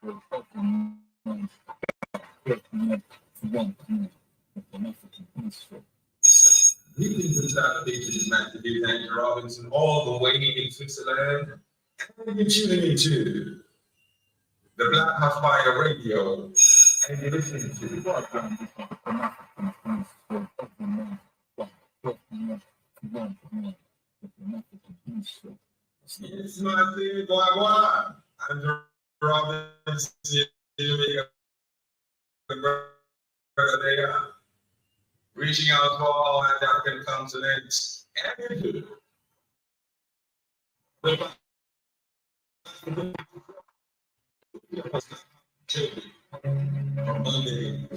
Greetings and salutations, Matt and Robinson, all the way in Switzerland. And you're tuning into the Black House Fire Radio, and you're listening to Yes, my thing, boy. I'm Robinson, reaching out to all African continents and into Monday,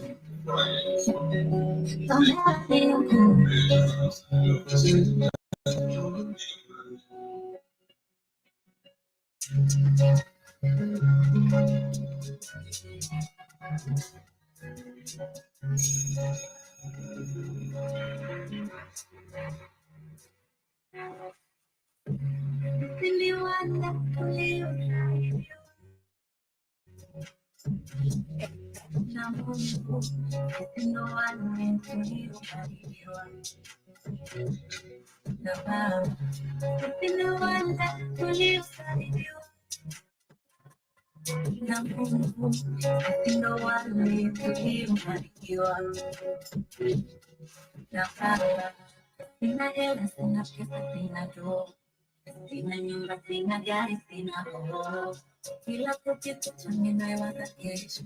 Sina nyumba, sina gari, sina horo. Kila kukitu ninawaza kesho.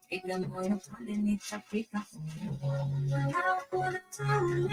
Piga moyo pale nitafika. Hakuna tamu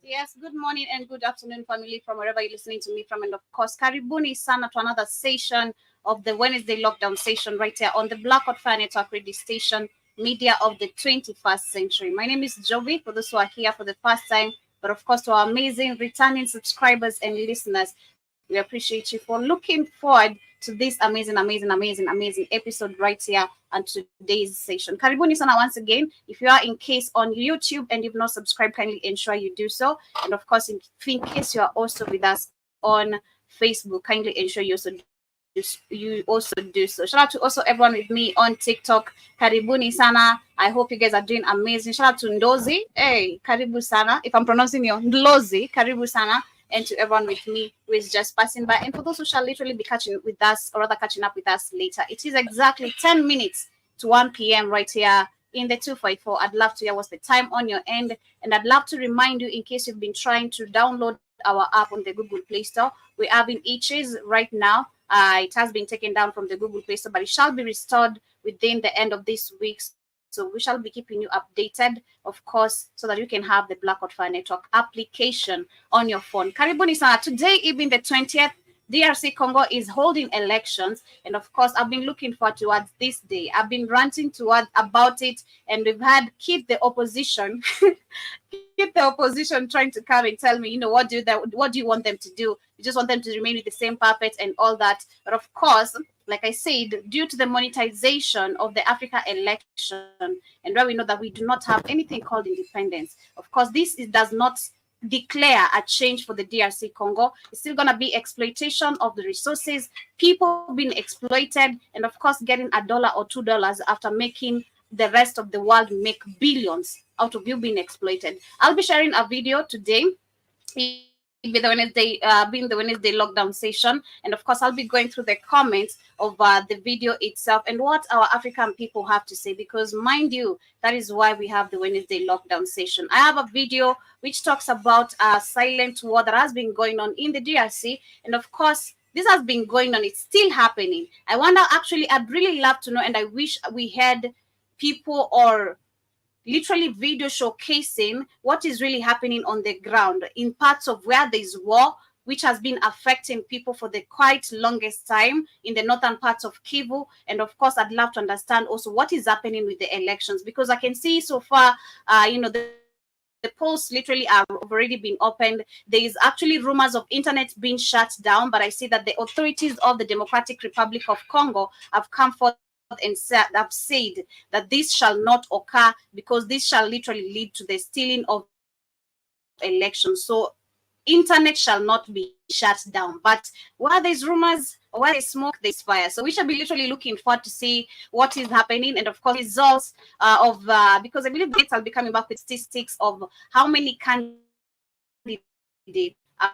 Yes, good morning and good afternoon, family, from wherever you're listening to me from. And of course, karibuni sana to another session of the Wednesday lockdown session right here on the Black Hot Fire Network radio station, media of the 21st century. My name is Jovi, for those who are here for the first time, but of course to our amazing returning subscribers and listeners, we appreciate you for looking forward to this amazing episode right here and today's session. Karibuni sana once again. If you are in case on YouTube and you've not subscribed, kindly ensure you do so. And of course, in case you are also with us on Facebook, kindly ensure you also do so. Shout out to also everyone with me on TikTok. Karibuni sana. I hope you guys are doing amazing. Shout out to Ndozi. Hey, karibu sana. If I'm pronouncing your Ndlozi, karibu sana. and to everyone with me who is just passing by, and for those who shall literally be catching with us, or rather catching up with us later. It is exactly 10 minutes to 1 p.m. right here in the 254. I'd love to hear what's the time on your end, and I'd love to remind you, in case you've been trying to download our app on the Google Play Store, we are in itches right now. It has been taken down from the Google Play Store, but it shall be restored within the end of this week. So we shall be keeping you updated, of course, so that you can have the Black Hot Fire Network application on your phone. Karibuni sana. Today, even the 20th, DRC Congo is holding elections, and of course, I've been looking forward towards this day. I've been ranting about it, and we've had keep the opposition trying to come and tell me, what do you want them to do? You just want them to remain with the same puppet and all that. But of course, like I said, due to the monetization of the Africa election, and where we know that we do not have anything called independence, of course, does not declare a change for the DRC Congo. It's still going to be exploitation of the resources, people being exploited, and of course, getting $1 or $2 after making the rest of the world make billions out of you being exploited. I'll be sharing a video today, being the Wednesday lockdown session, and of course I'll be going through the comments of the video itself and what our African people have to say, because mind you, that is why we have the Wednesday lockdown session. I have a video which talks about a silent war that has been going on in the DRC, and of course this has been going on, it's still happening. I'd really love to know, and I wish we had people or literally video showcasing what is really happening on the ground in parts of where there's war, which has been affecting people for the quite longest time in the northern parts of Kivu. And of course, I'd love to understand also what is happening with the elections, because I can see so far, the polls literally have already been opened. There is actually rumors of internet being shut down, but I see that the authorities of the Democratic Republic of Congo have come forth and have said that this shall not occur, because this shall literally lead to the stealing of elections. So internet shall not be shut down, but where there's rumors, or where there's smoke, there's fire. So we shall be literally looking forward to see what is happening, and of course results because I believe I'll be coming back with statistics of how many candidates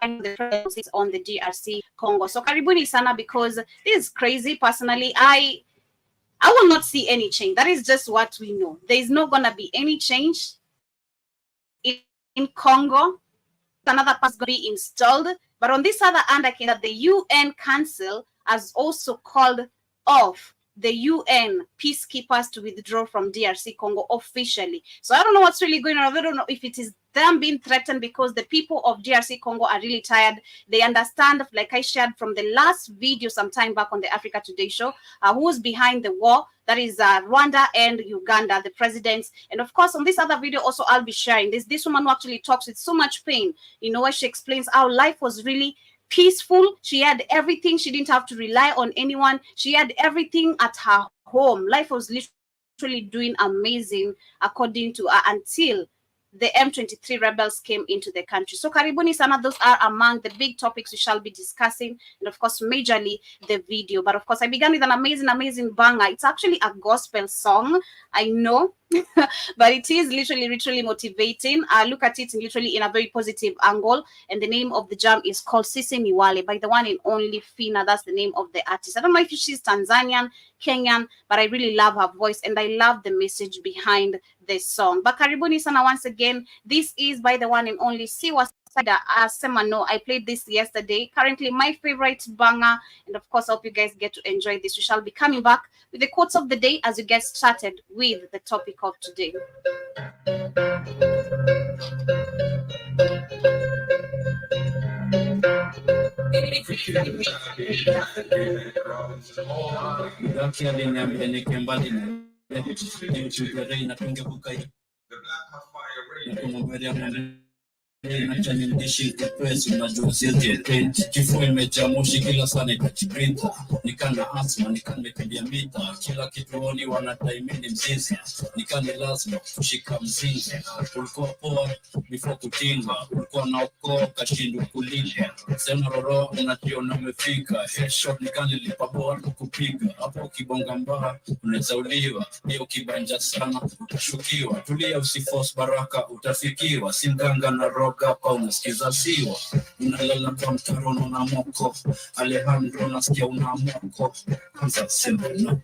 and the presidency on the DRC Congo. So karibuni sana, because this is crazy. Personally, I will not see any change. That is just what we know. There is not going to be any change in Congo. Another pass going to be installed. But on this other hand, I can that the UN Council has also called off the UN peacekeepers to withdraw from DRC Congo officially. So I don't know what's really going on. I don't know if it is them being threatened, because the people of DRC Congo are really tired. They understand, like I shared from the last video some time back on the Africa Today show, who's behind the war. That is Rwanda and Uganda, the presidents. And of course, on this other video also, I'll be sharing this woman who actually talks with so much pain, where she explains how life was really peaceful. She had everything. She didn't have to rely on anyone. She had everything at her home. Life was literally doing amazing, according to her, until the M23 rebels came into the country. So karibuni sana, those are among the big topics we shall be discussing, and of course majorly the video. But of course I began with an amazing banger. It's actually a gospel song, I know, but it is literally motivating. I look at it literally in a very positive angle, and the name of the jam is called Sisi Niwale by the one and only Fina. That's the name of the artist. I don't know if she's Tanzanian, Kenyan, but I really love her voice, and I love the message behind this song. But karibuni sana once again. This is by the one and only Siwa Sada Semano. I played this yesterday. Currently my favorite banger, and of course I hope you guys get to enjoy this. We shall be coming back with the quotes of the day as we get started with the topic of today. The Black Hot Fire Radio. Acha nimdishike pesa unajua siete kifua imejaa moshi kila sana itachiprinta nikana asma nimekimbia mita kila kituoni wanataimini mzizi nikani lazima kushika mzinzi ulikuwa poa before kutinga ulikuwa naokoa kashindu kulinda sema roro unajiona umefika headshot nikani lipaboa kukupiga hapo kibonga mbaya unaweza uliwa hiyo kibanja sana utashukiwa tulia usiforce baraka utafikiwa simganga na roho rogapa unasikiza siwa, unalala kwa mtaro na moko, Alejandro nasikia una moko, kwanza sema no,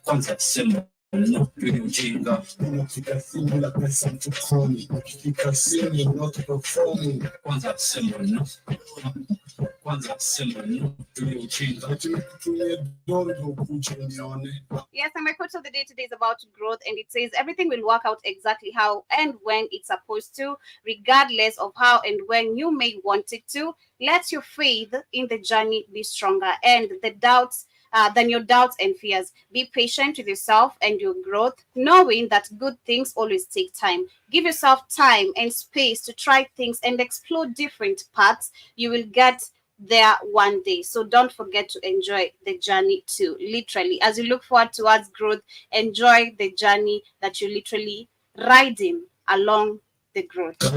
kwanza sema no, pili ujinga. Unafika simu la pesa mfukoni, ukifika simu not performing. Kwanza sema no, kwanza sema no, pili ujinga. Yes, and my quote of the day today is about growth, and it says everything will work out exactly how and when it's supposed to, regardless of how and when you may want it to. Let your faith in the journey be stronger, and the doubts than your doubts and fears. Be patient with yourself and your growth, knowing that good things always take time. Give yourself time and space to try things and explore different paths. You will get there one day. So don't forget to enjoy the journey too. Literally, as you look forward towards growth, enjoy the journey that you're literally riding along the growth or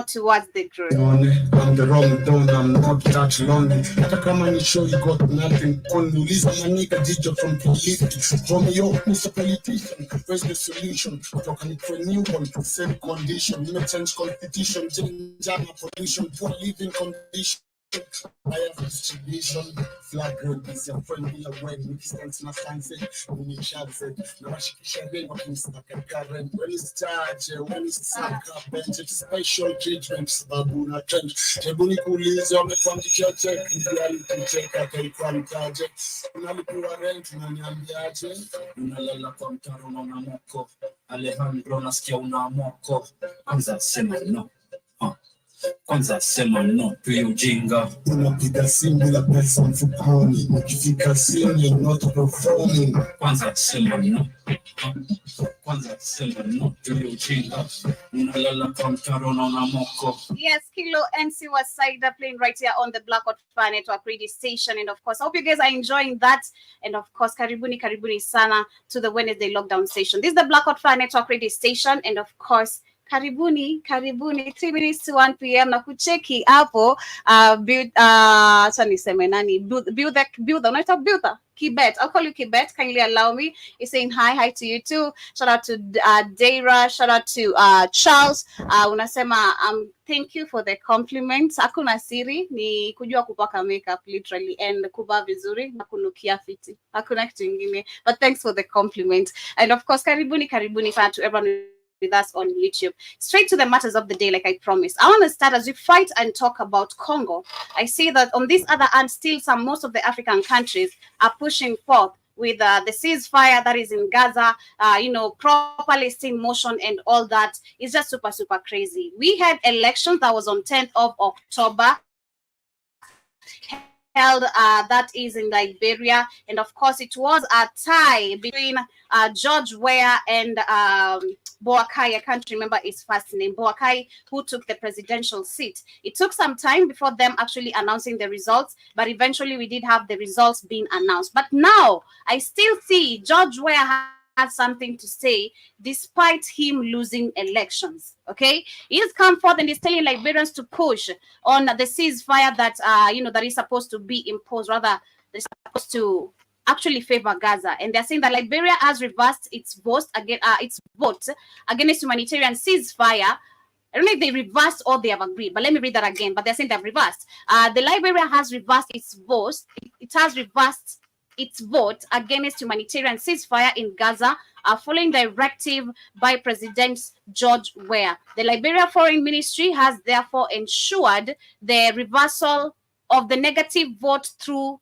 towards the growth. I'm the wrong tone, I'm not that lonely. Hata kama ni show you got nothing on. Uliza manika digital from politics. From your who's a politician, where's the solution? Talking to a new one, same condition. You may change competition, change pollution, poor living condition. I have distribution, flag road is your friend in a way, distance na fancy, when you share it, no shikisha ring, what is the current, when it's charge, when it's sack up, bench, special treatments, babuna trend, Jebuni coolies on the quantity check, reality check, I take one project, unalipua rent, unaniambiaje, unalala kwa mtaro na moko, Alejandro nasikia una moko, kwanza sema no, kwanza sema no, pili ujinga. Unapiga simu la pesa mfukoni, ukifika simu not performing. Kwanza sema no, kwanza sema no, pili ujinga. Unalala kwa mtaro na moko. Yes, Kilo NC was cider playing right here on the Black Hot Fire Network radio station, and of course, I hope you guys are enjoying that. And of course, karibuni sana to the Wednesday lockdown station. This is the Black Hot Fire Network radio station, and of course, karibuni 3 minutes to 1 p.m. na kucheki hapo acha niseme nani builder Kibet. I'll call you Kibet. Kindly allow me. He's saying hi to you too. Shout out to Deira. Shout out to Charles. Unasema thank you for the compliments. Hakuna siri ni kujua kupaka makeup literally and kuvaa vizuri na kunukia fiti. Hakuna kitu kingine. But thanks for the compliment. And of course, karibuni sana to everyone with us on YouTube. Straight to the matters of the day, like I promised. I want to start as we fight and talk about Congo. I see that on this other hand, still most of the African countries are pushing forth with the ceasefire that is in Gaza, properly in motion and all that. It's just super crazy. We had elections that was on 10th of October. Held that is in Liberia, and of course it was a tie between George Weah and Boakai. I can't remember his first name. Boakai, who took the presidential seat. It took some time before them actually announcing the results, but eventually we did have the results being announced. But now I still see George Weah had something to say despite him losing elections. Okay, he's come forth and he's telling Liberians to push on the ceasefire that that is supposed to be imposed. Rather, they're supposed to actually favor Gaza, and they're saying that Liberia has reversed its vote against humanitarian ceasefire. I don't know if they reversed or they have agreed, but let me read that again. But they're saying they've reversed. The Liberia has reversed its vote. It has reversed its vote against humanitarian ceasefire in Gaza, following directive by President George Weah. The Liberia Foreign Ministry has therefore ensured the reversal of the negative vote through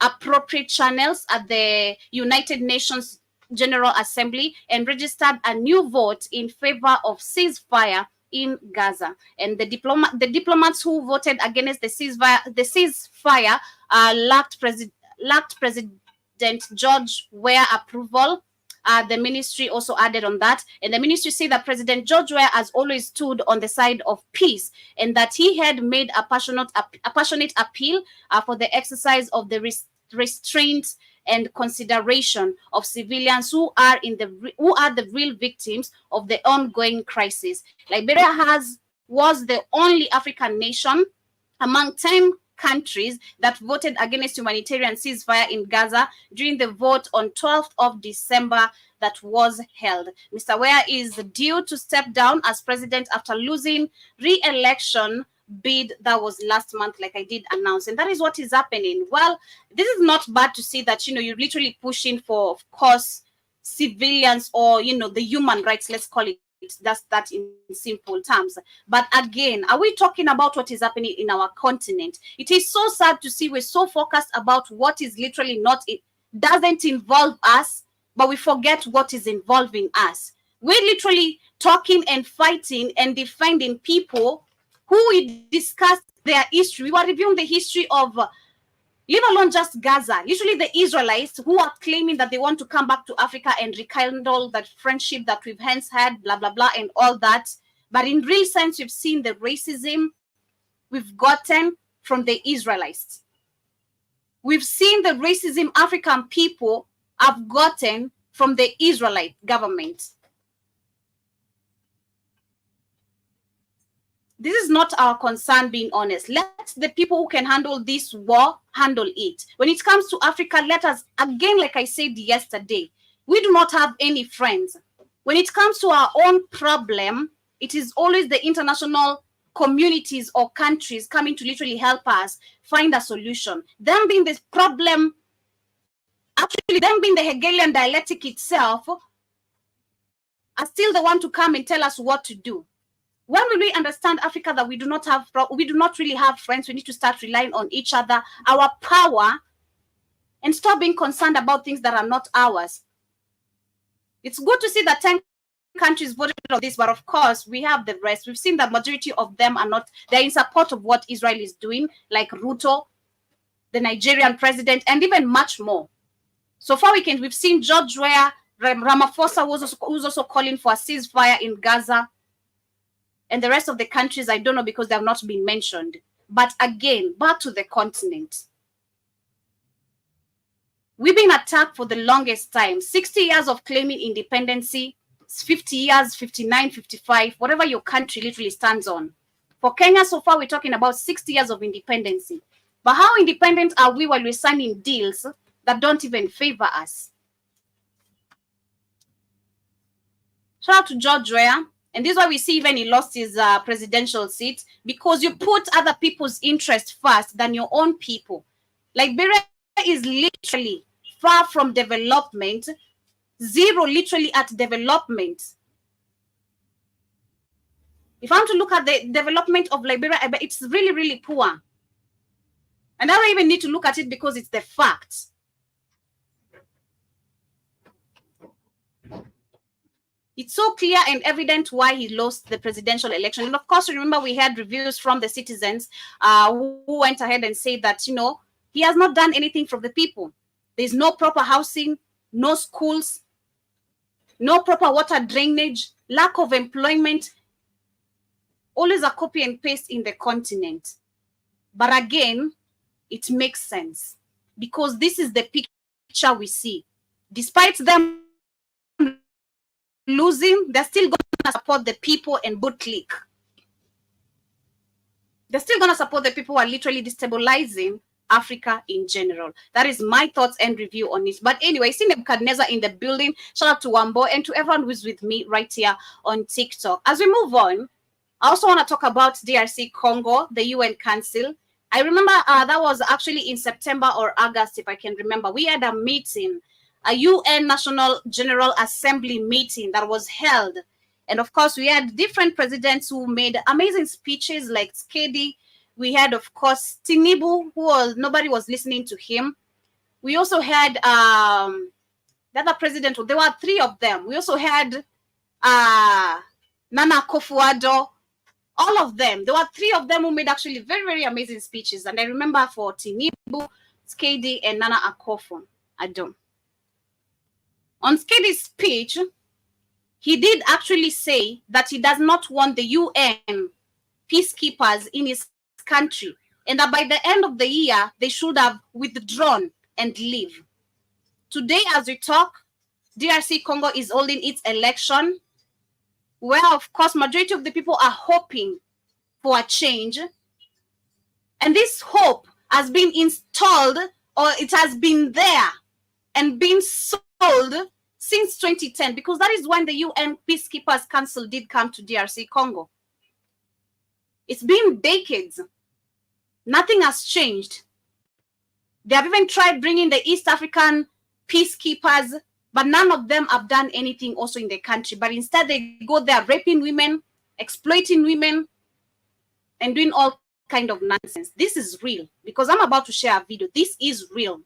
appropriate channels at the United Nations General Assembly and registered a new vote in favor of ceasefire in Gaza. And the diplomats who voted against the ceasefire lacked President George Weah approval. The ministry also added on that, and the ministry said that President George Weah has always stood on the side of peace, and that he had made a passionate appeal for the exercise of the restraint and consideration of civilians who are the real victims of the ongoing crisis. Liberia was the only African nation among 10 countries that voted against humanitarian ceasefire in Gaza during the vote on 12th of December that was held. Mr. Weah is due to step down as president after losing re-election bid that was last month, like I did announce, and that is what is happening. Well, this is not bad to see that, you're literally pushing for, of course, civilians, or the human rights, let's call it. That's that in simple terms. But again, are we talking about what is happening in our continent? It is so sad to see we're so focused about what is literally not, it doesn't involve us, but we forget what is involving us. We're literally talking and fighting and defending people who we discussed their history. We were reviewing the history of, leave alone just Gaza, usually the Israelites who are claiming that they want to come back to Africa and rekindle that friendship that we've hence had, blah, blah, blah, and all that. But in real sense, we've seen the racism we've gotten from the Israelites. We've seen the racism African people have gotten from the Israelite government. This is not our concern, being honest. Let the people who can handle this war handle it. When it comes to Africa, let us, again, like I said yesterday, we do not have any friends. When it comes to our own problem, it is always the international communities or countries coming to literally help us find a solution. Them being the problem, actually them being the Hegelian dialectic itself, are still the one to come and tell us what to do. When will we understand Africa that we do not really have friends? We need to start relying on each other, our power, and stop being concerned about things that are not ours. It's good to see that 10 countries voted on this, but of course we have the rest. We've seen that majority of them are not, they're in support of what Israel is doing, like Ruto, the Nigerian president, and even much more. So far we've seen George Weah, Ramaphosa who's also calling for a ceasefire in Gaza. And the rest of the countries, I don't know, because they have not been mentioned. But again, back to the continent. We've been attacked for the longest time. 60 years of claiming independence, 50 years, 59, 55, whatever your country literally stands on. For Kenya, so far, we're talking about 60 years of independence. But how independent are we while we're signing deals that don't even favor us? Shout out to George Weah. And this is why we see even he lost his presidential seat, because you put other people's interest first than your own people. Liberia is literally far from development, zero literally at development. If I'm to look at the development of Liberia, it's really, really poor. And I don't even need to look at it because it's the facts. It's so clear and evident why he lost the presidential election. And of course, remember, we had reviews from the citizens who went ahead and said that, he has not done anything for the people. There's no proper housing, no schools, no proper water drainage, lack of employment, always a copy and paste in the continent. But again, it makes sense because this is the picture we see. Despite them losing, they're still going to support the people and bootlick. They're still going to support the people who are literally destabilizing Africa in general. That is my thoughts and review on it. But anyway, see Nebuchadnezzar in the building. Shout out to Wambo and to everyone who's with me right here on TikTok. As we move on, I also want to talk about DRC Congo, the UN Council. I remember that was actually in September or August, if I can remember. We had a meeting, a UN National General Assembly meeting that was held. And of course, we had different presidents who made amazing speeches like Skedi. We had, of course, Tinubu, nobody was listening to him. We also had the other president, there were three of them. We also had Nana Akufo-Addo, all of them. There were three of them who made actually very, very amazing speeches. And I remember for Tinubu, Skedi, and Nana Akufo-Addo. On Skedi's speech, he did actually say that he does not want the UN peacekeepers in his country, and that by the end of the year, they should have withdrawn and leave. Today, as we talk, DRC Congo is holding its election, where, of course, majority of the people are hoping for a change. And this hope has been installed, or it has been there and been sold since 2010, because that is when the UN Peacekeepers Council did come to DRC Congo. It's been decades. Nothing has changed. They have even tried bringing the East African peacekeepers, but none of them have done anything also in the country. But instead, they go there raping women, exploiting women, and doing all kind of nonsense. This is real, because I'm about to share a video. This is real.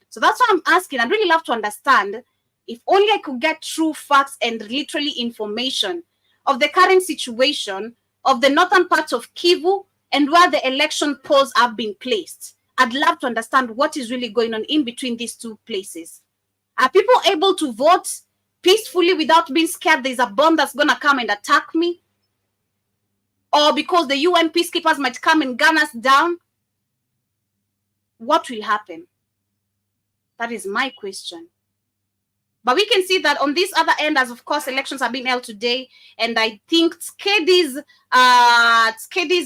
So that's why I'm asking. I'd really love to understand, if only I could get true facts and literally information of the current situation of the northern parts of Kivu and where the election polls have been placed. I'd love to understand what is really going on in between these two places. Are people able to vote peacefully without being scared there's a bomb that's going to come and attack me? Or because the UN peacekeepers might come and gun us down? What will happen? That is my question. But we can see that on this other end, as of course, elections are being held today. And I think Skedi's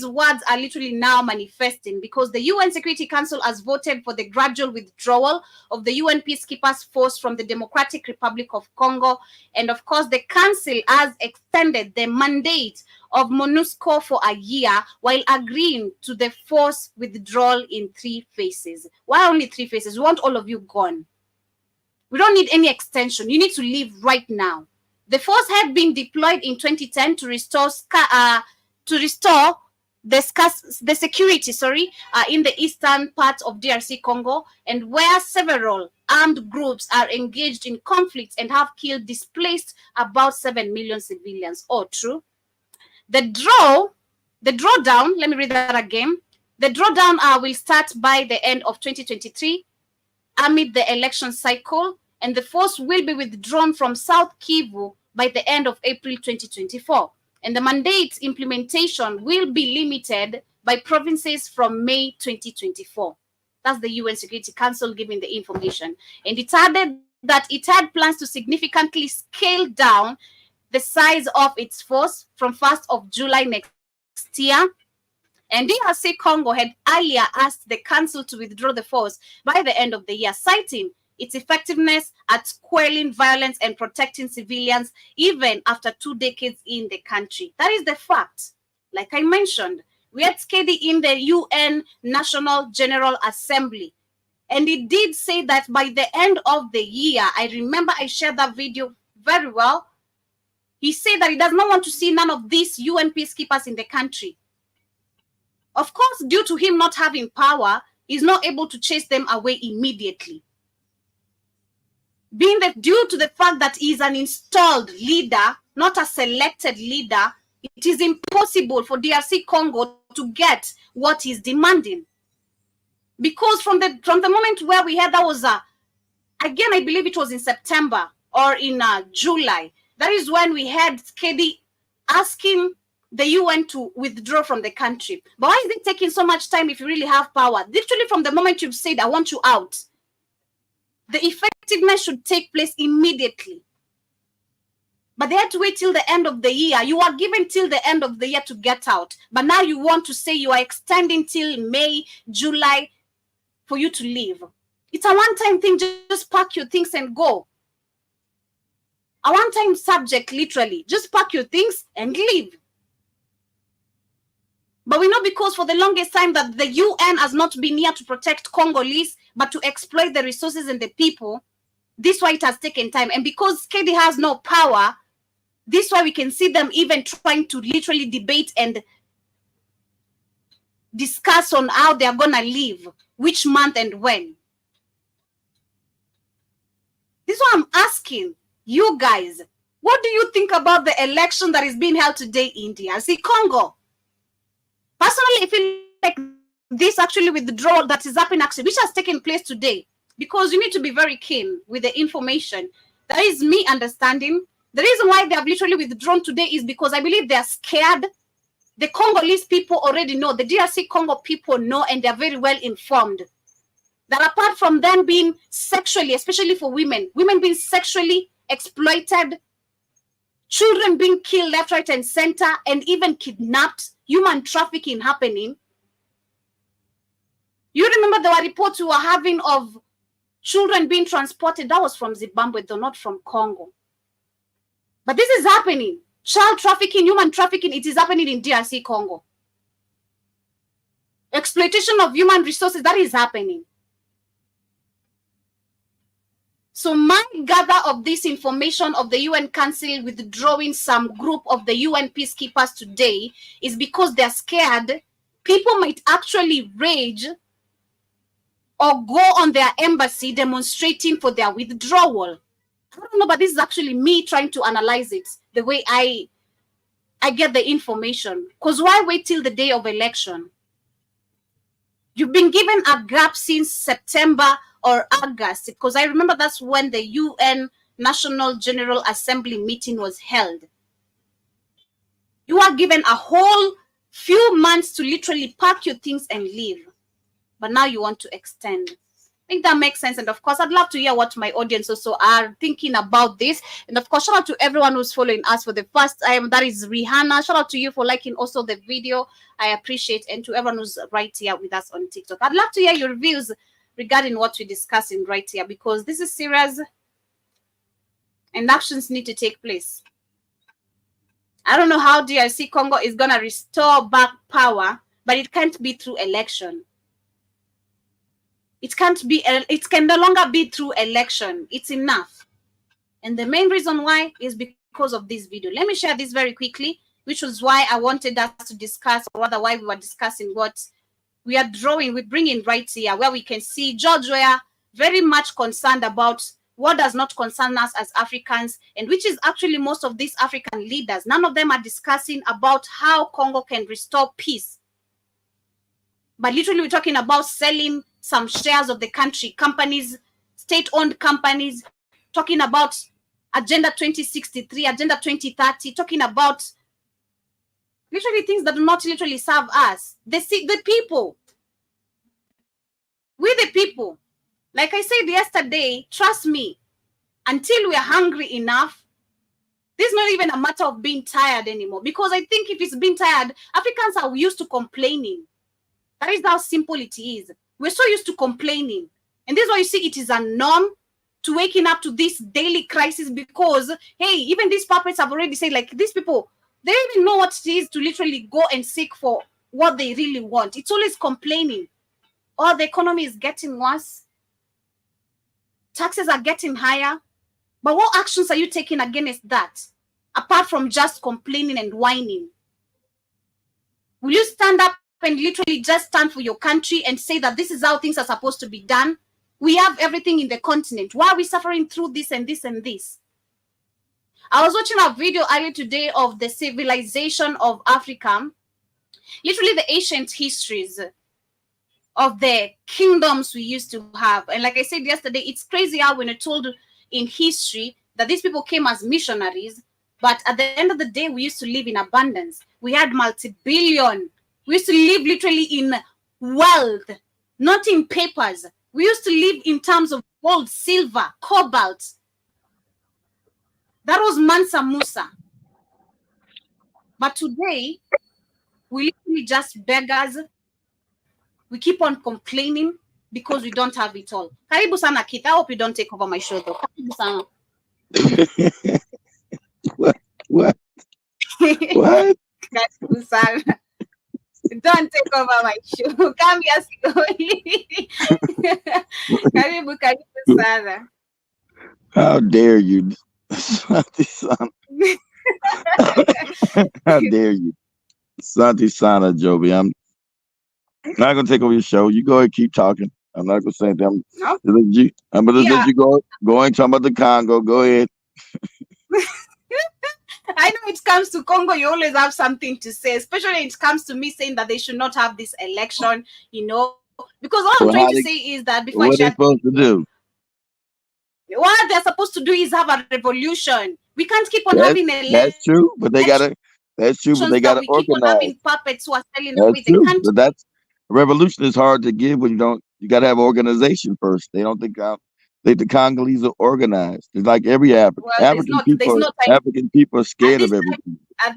words are literally now manifesting, because the UN Security Council has voted for the gradual withdrawal of the UN peacekeepers force from the Democratic Republic of Congo. And of course, the council has extended the mandate of MONUSCO for a year, while agreeing to the force withdrawal in 3 phases. Why only 3 phases? We want all of you gone. We don't need any extension. You need to leave right now. The force had been deployed in 2010 to restore the security, in the eastern part of DRC Congo, and where several armed groups are engaged in conflicts and have displaced about 7 million civilians. Oh, true. The drawdown, let me read that again. The drawdown will start by the end of 2023 amid the election cycle, and the force will be withdrawn from South Kivu by the end of April 2024. And the mandate implementation will be limited by provinces from May 2024. That's the UN Security Council giving the information. And it added that it had plans to significantly scale down the size of its force from 1st of July next year. And DRC Congo had earlier asked the council to withdraw the force by the end of the year, citing its effectiveness at quelling violence and protecting civilians, even after 2 decades in the country. That is the fact. Like I mentioned, we had Skedi in the UN National General Assembly, and it did say that by the end of the year, I remember I shared that video very well. He said that he does not want to see none of these UN peacekeepers in the country. Of course, due to him not having power, he's not able to chase them away immediately. Due to the fact that he's an installed leader, not a selected leader, it is impossible for DRC Congo to get what he's demanding. Because from the moment where we had, that was again, I believe it was in September or in July. That is when we had Skedi asking the UN to withdraw from the country. But why is it taking so much time if you really have power? Literally from the moment you've said, I want you out, the effectiveness should take place immediately. But they had to wait till the end of the year. You are given till the end of the year to get out. But now you want to say you are extending till May, July for you to leave. It's a one-time thing. Just pack your things and go. A one-time subject, literally. Just pack your things and leave. But we know, because for the longest time that the UN has not been here to protect Congolese, but to exploit the resources and the people, this is why it has taken time. And because Skedi has no power, this is why we can see them even trying to literally debate and discuss on how they're going to leave, which month and when. This is why I'm asking you guys, what do you think about the election that is being held today in DRC Congo? Personally, I feel like this actually withdrawal that is happening, actually, which has taken place today, because you need to be very keen with the information. That is me understanding. The reason why they have literally withdrawn today is because I believe they are scared. The Congolese people already know. The DRC Congo people know, and they are very well informed that apart from them being sexually, especially for women being sexually exploited, children being killed left, right, and center, and even kidnapped, human trafficking happening. You remember there were reports we were having of children being transported, that was from Zimbabwe, though not from Congo. But this is happening. Child trafficking, human trafficking, it is happening in DRC Congo. Exploitation of human resources, that is happening. So my gather of this information of the UN Council withdrawing some group of the UN peacekeepers today is because they're scared people might actually rage or go on their embassy demonstrating for their withdrawal. I don't know, but this is actually me trying to analyze it the way I get the information. Because why wait till the day of election? You've been given a gap since September or August, because I remember that's when the UN National General Assembly meeting was held. You are given a whole few months to literally pack your things and leave. But now you want to extend. I think that makes sense. And of course, I'd love to hear what my audience also are thinking about this. And of course, shout out to everyone who's following us for the first time. That is Rihanna. Shout out to you for liking also the video. I appreciate. And to everyone who's right here with us on TikTok. I'd love to hear your views regarding what we're discussing right here, because this is serious and actions need to take place. I don't know how DRC Congo is going to restore back power, but it can't be through election. It can no longer be through election. It's enough. And the main reason why is because of this video. Let me share this very quickly, which was why I wanted us to discuss, or rather why we were discussing what we are drawing, we bring in right here, where we can see George Weah very much concerned about what does not concern us as Africans, and which is actually most of these African leaders. None of them are discussing about how Congo can restore peace. But literally we're talking about selling some shares of the country, companies, state-owned companies, talking about Agenda 2063, Agenda 2030, talking about literally things that do not literally serve us. The people. We the people. Like I said yesterday, trust me, until we are hungry enough, this is not even a matter of being tired anymore. Because I think if it's being tired, Africans are used to complaining. That is how simple it is. We're so used to complaining. And this is why you see it is a norm to waking up to this daily crisis, because, hey, even these puppets have already said, like, these people, they don't even know what it is to literally go and seek for what they really want. It's always complaining. Oh, the economy is getting worse. Taxes are getting higher. But what actions are you taking against that? Apart from just complaining and whining. Will you stand up and literally just stand for your country and say that this is how things are supposed to be done? We have everything in the continent. Why are we suffering through this and this and this? I was watching a video earlier today of the civilization of Africa. Literally the ancient histories of the kingdoms we used to have. And like I said yesterday, it's crazy how when you're told in history that these people came as missionaries, but at the end of the day, we used to live in abundance. We had multi-billion. We used to live literally in wealth, not in papers. We used to live in terms of gold, silver, cobalt. That was Mansa Musa. But today, we literally just beggars. We keep on complaining because we don't have it all. Karibu sana, Keith. I hope you don't take over my show, though. Karibu sana. What? What? Karibu sana. Don't take over my show. Come here slowly. Karibu sana. How dare you? How dare you? Santi Sana, Joby. I'm not gonna take over your show. You go ahead and keep talking. I'm not gonna say anything. I'm gonna let you go and talk about the Congo. Go ahead. I know it comes to Congo, you always have something to say, especially when it comes to me saying that they should not have this election, because all I'm trying to say is that before what they're supposed to do. What they're supposed to do is have a revolution. We can't keep on having elections. That's true, but they gotta. That's true, but they gotta organize. Keep on having puppets who are selling away the country. But that's revolution is hard to give when you don't. You gotta have organization first. They don't think the Congolese are organized. It's like every African. Well, African people are scared of everything. At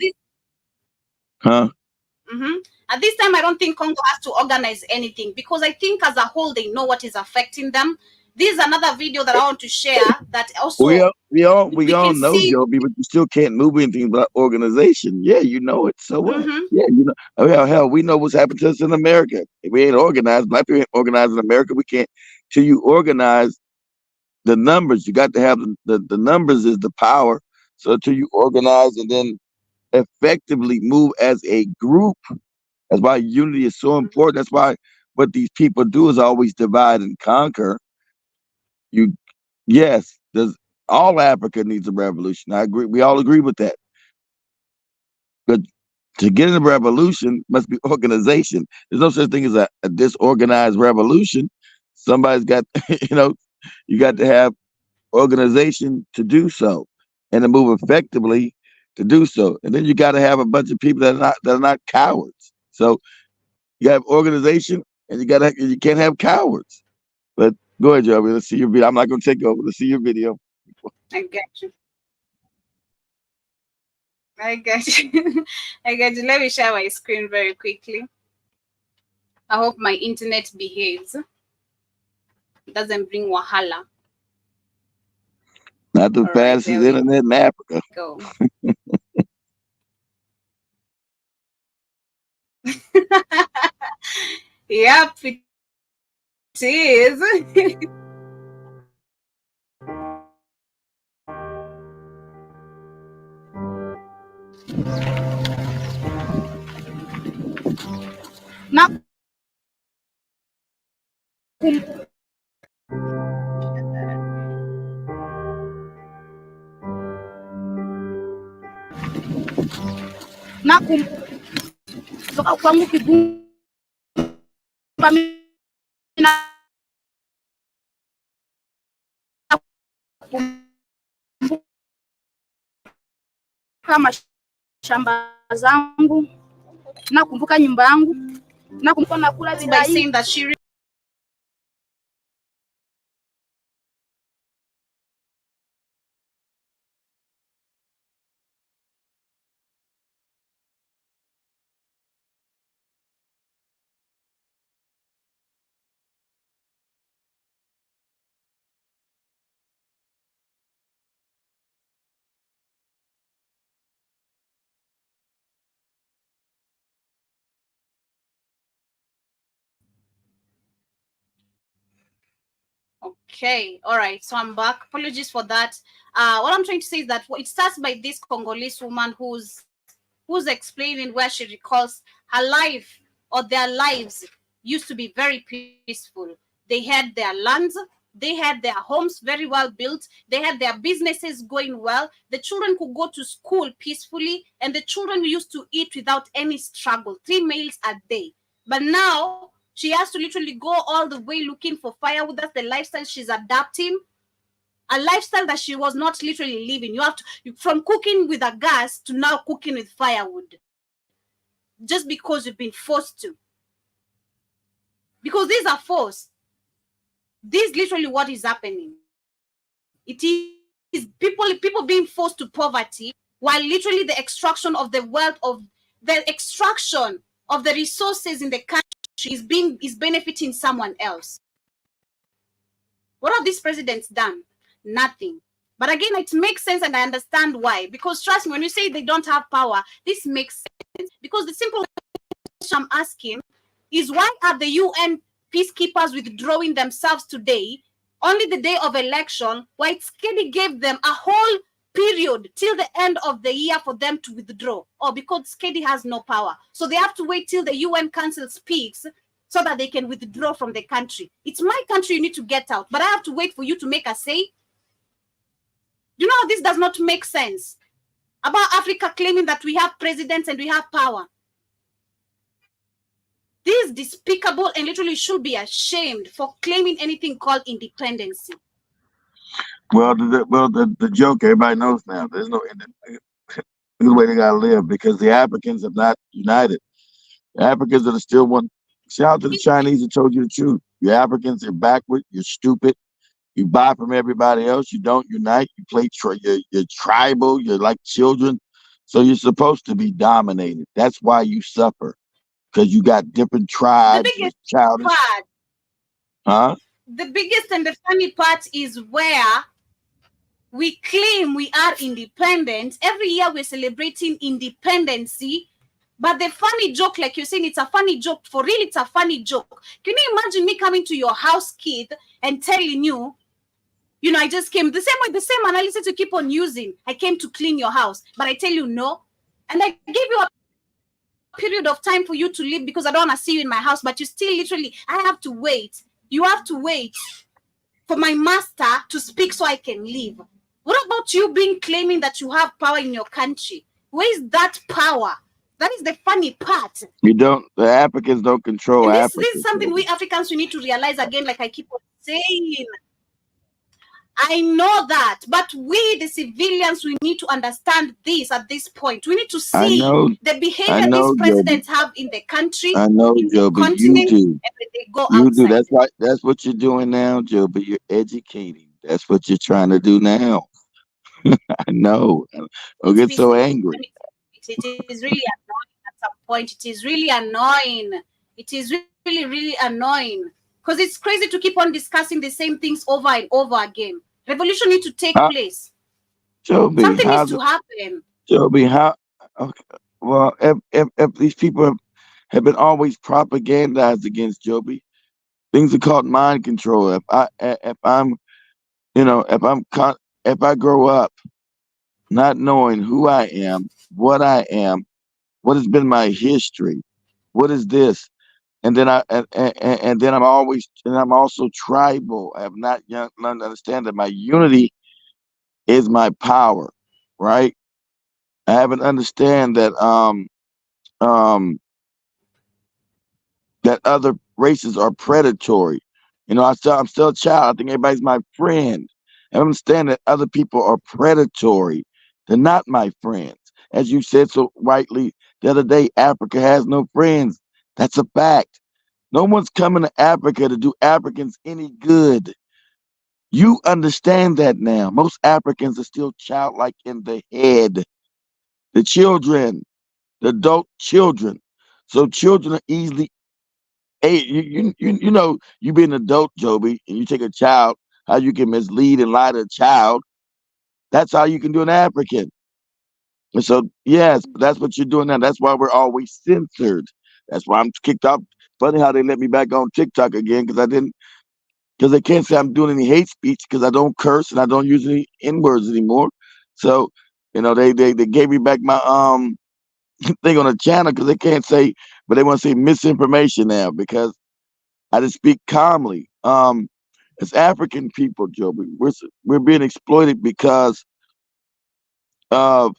this time, I don't think Congo has to organize anything, because I think as a whole they know what is affecting them. This is another video that I want to share that also we all can know, see. Joby, but you still can't move anything about organization. Yeah, you know it. So what? Mhm. Yeah, you know. Oh, hell, we know what's happened to us in America. If we ain't organized, black people ain't organized in America. We can't. Till you organize the numbers, you got to have the numbers is the power. So till you organize and then effectively move as a group. That's why unity is so important. That's why what these people do is always divide and conquer. You, yes, there's all Africa needs a revolution. I agree. We all agree with that. But to get a revolution must be organization. There's no such thing as a disorganized revolution. Somebody's got, you got to have organization to do so, and to move effectively to do so. And then you got to have a bunch of people that are not cowards. So you have organization, and you can't have cowards. But go ahead, Joey. Let's see your video. I'm not going to take over. Let's see your video. I get you. I get you. I get you. Let me share my screen very quickly. I hope my internet behaves. It doesn't bring wahala. Not the All right, fastest there we internet in Africa. go. Yep, it is. Na nakumbuka kwangu Kigumba mimi nakumbuka mashamba zangu, nakumbuka nyumba yangu, nakumbuka nakula by bidhaa saying that she Okay, all right. So I'm back. Apologies for that. What I'm trying to say is that it starts by this Congolese woman who's explaining where she recalls her life or their lives used to be very peaceful. They had their lands, they had their homes very well built, they had their businesses going well. The children could go to school peacefully, and the children used to eat without any struggle, 3 meals a day. But now she has to literally go all the way looking for firewood. That's the lifestyle she's adapting. A lifestyle that she was not literally living. You have to, from cooking with a gas to now cooking with firewood. Just because you've been forced to. Because these are forced. This is literally what is happening. It is people being forced to poverty, while literally the extraction of the wealth of the extraction of the resources in the country is benefiting someone else. What have these presidents done? Nothing. But again, it makes sense, and I understand why. Because trust me, when you say they don't have power, this makes sense. Because the simple question I'm asking is, why are the UN peacekeepers withdrawing themselves today, only the day of election, while Skedi gave them a whole period till the end of the year for them to withdraw? Or because Skedi has no power. So they have to wait till the UN Council speaks so that they can withdraw from the country. It's my country, you need to get out. But I have to wait for you to make a say. You know, this does not make sense. About Africa claiming that we have presidents and we have power. This is despicable and literally should be ashamed for claiming anything called independence. Well, the joke everybody knows now. There's no the way they gotta live, because the Africans have not united. The Africans are still one. Shout out to the Chinese who told you the truth. You Africans are backward. You're stupid. You buy from everybody else. You don't unite. You play you're tribal. You're like children. So you're supposed to be dominated. That's why you suffer, because you got different tribes. The biggest childish. part. Huh? the biggest and the funny part is where we claim we are independent. Every year we're celebrating independency. But the funny joke, like you're saying, it's a funny joke. For real, it's a funny joke. Can you imagine me coming to your house, kid, and telling you, you know, I just came the same analysis you keep on using. I came to clean your house, but I tell you no. And I give you a period of time for you to leave because I don't want to see you in my house, but you still literally, I have to wait. You have to wait for my master to speak so I can leave. What about you claiming that you have power in your country? Where is that power? That is the funny part. The Africans don't control And Africa. this is something we Africans, we need to realize again, like I keep on saying. I know that, but we, the civilians, we need to understand this at this point. We need to see the behavior these presidents have in the country, I know, in Joby, the continent, you do. and when they go You outside. do. That's right. That's what you're doing now, Joby. You're educating. That's what you're trying to do now. I know. Don't get so angry. It is really annoying at some point. It is really annoying. It is really, really annoying. Because it's crazy to keep on discussing the same things over and over again. Revolution needs to take place. Joby, something needs to happen. Joby, okay, well, if these people have been always propagandized against, Joby, things are called mind control. If I grow up not knowing who I am, what has been my history, what is this, and then I'm also tribal. I have not learned to understand that my unity is my power, right? I haven't understand that that other races are predatory. You know, I'm still a child. I think everybody's my friend. I understand that other people are predatory. They're not my friends. As you said so rightly the other day, Africa has no friends. That's a fact. No one's coming to Africa to do Africans any good. You understand that now. Most Africans are still childlike in the head. The children, the adult children. So children are easily. Hey, you know, you be an adult, Joby, and you take a child, how you can mislead and lie to a child. That's how you can do an African. And so, yes, that's what you're doing now. That's why we're always censored. That's why I'm kicked off. Funny how they let me back on TikTok again because they can't say I'm doing any hate speech because I don't curse and I don't use any N-words anymore. So, you know, they gave me back my thing on the channel because they can't say, but they want to say misinformation now because I just speak calmly. As African people, Joby, we're being exploited because of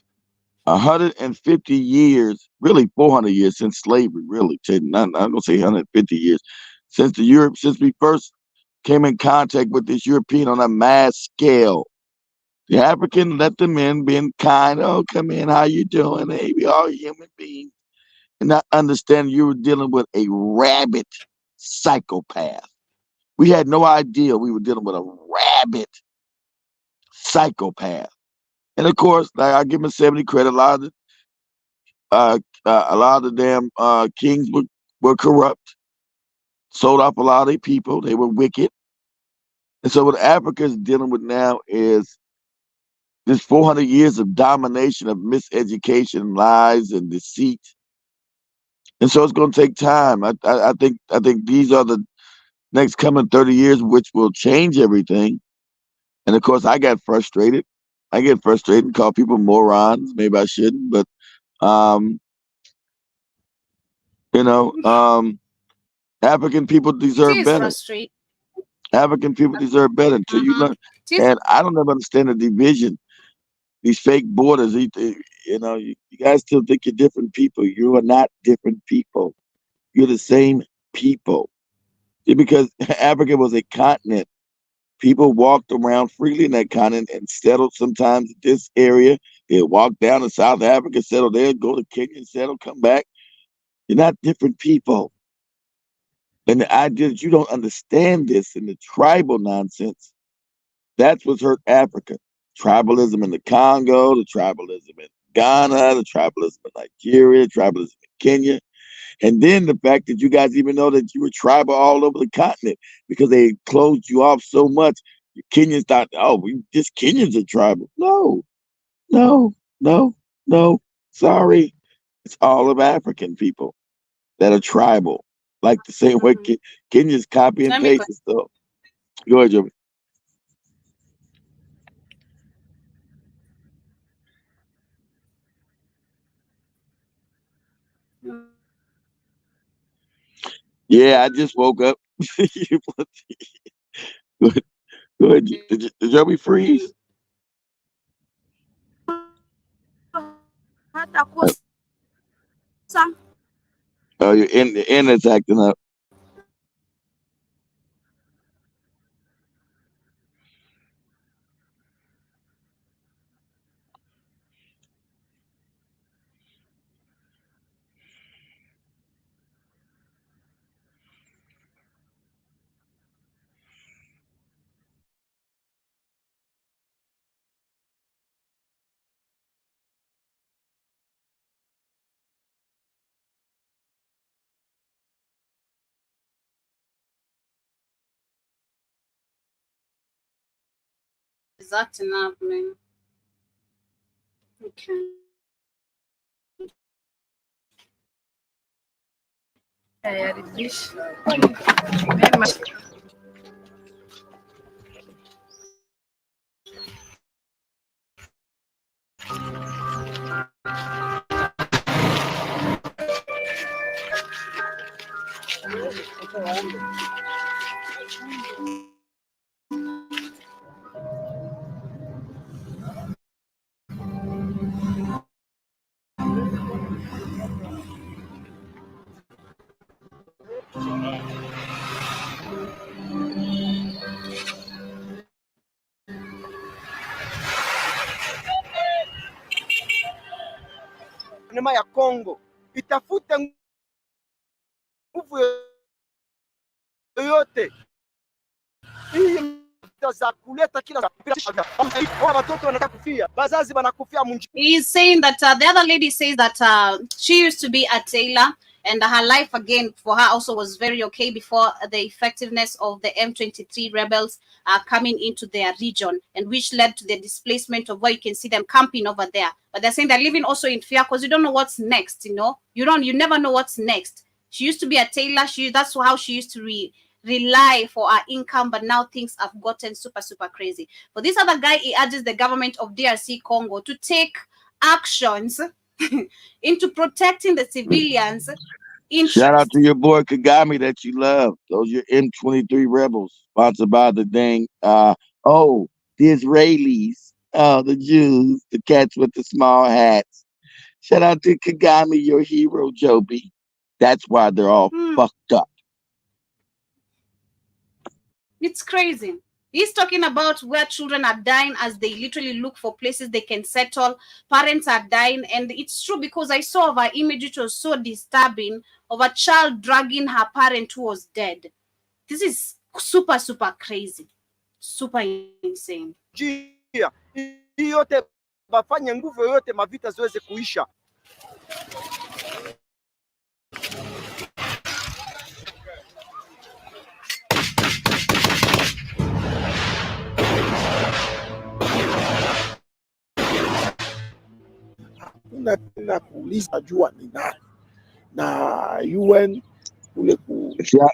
150 years, really 400 years since slavery. Really, I'm gonna say 150 years since since we first came in contact with this European on a mass scale. The African let them in, being kind. Oh, come in, how you doing? Hey, we all human beings, and not understanding you were dealing with a rabid psychopath. We had no idea we were dealing with a rabid psychopath. And of course, like, I give him 70 credit. A lot of the damn kings were corrupt, sold off a lot of their people. They were wicked. And so what Africa is dealing with now is this 400 years of domination, of miseducation, lies, and deceit. And so it's going to take time. I think these are the next coming 30 years, which will change everything. And of course, I got frustrated. I get frustrated and call people morons. Maybe I shouldn't, but you know, African people deserve better. African people deserve better until you learn. And I don't ever understand the division. These fake borders. You know, you guys still think you're different people. You are not different people. You're the same people. See, because Africa was a continent. People walked around freely in that continent and settled sometimes in this area. They'd walk down to South Africa, settle there, go to Kenya, settle, come back. You're not different people. And the idea that you don't understand this and the tribal nonsense, that's what's hurt Africa. Tribalism in the Congo, the tribalism in Ghana, the tribalism in Nigeria, tribalism in Kenya. And then the fact that you guys even know that you were tribal all over the continent because they closed you off so much. Kenyans thought, oh, just Kenyans are tribal. No, no, no, no. Sorry. It's all of African people that are tribal. Like the same way Kenyans copy and Let me paste and stuff. Go ahead, Joey. Yeah, I just woke up. Go ahead. Go ahead. Did Joey freeze? Oh, your internet's acting up. Is that enough, man? Okay. Nema ya Congo itafute nguvu yoyote hii za kuleta kila watoto wanataka kufia, bazazi wanakufia munji. He's saying that the other lady says that she used to be a tailor and her life again for her also was very okay before the effectiveness of the M23 rebels coming into their region, and which led to the displacement of where you can see them camping over there. But they're saying they're living also in fear because you don't know what's next. You never know what's next. She used to be a tailor. That's how she used to rely for her income, but now things have gotten super crazy. For this other guy, he urges the government of DRC Congo to take actions into protecting the civilians. Shout out to your boy Kagame that you love. Those are your M23 rebels, sponsored by the dang the Israelis, the Jews, the cats with the small hats. Shout out to Kagame, your hero, Joby. That's why they're all fucked up. It's crazy. He's talking about where children are dying as they literally look for places they can settle. Parents are dying, and it's true because I saw her image which was so disturbing of a child dragging her parent who was dead. This is super crazy, super insane. Hii yote bafanye nguvu yote mavita ziweze kuisha. Napenda kuuliza jua ni nani na UN kule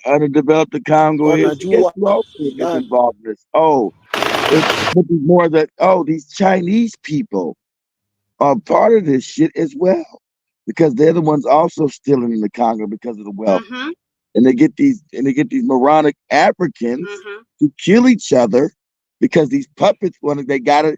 underdeveloped the Congo is involved in this. It's more that these Chinese people are part of this shit as well, because they're the ones also stealing in the Congo because of the wealth. And they get these moronic Africans to kill each other because these puppets they gotta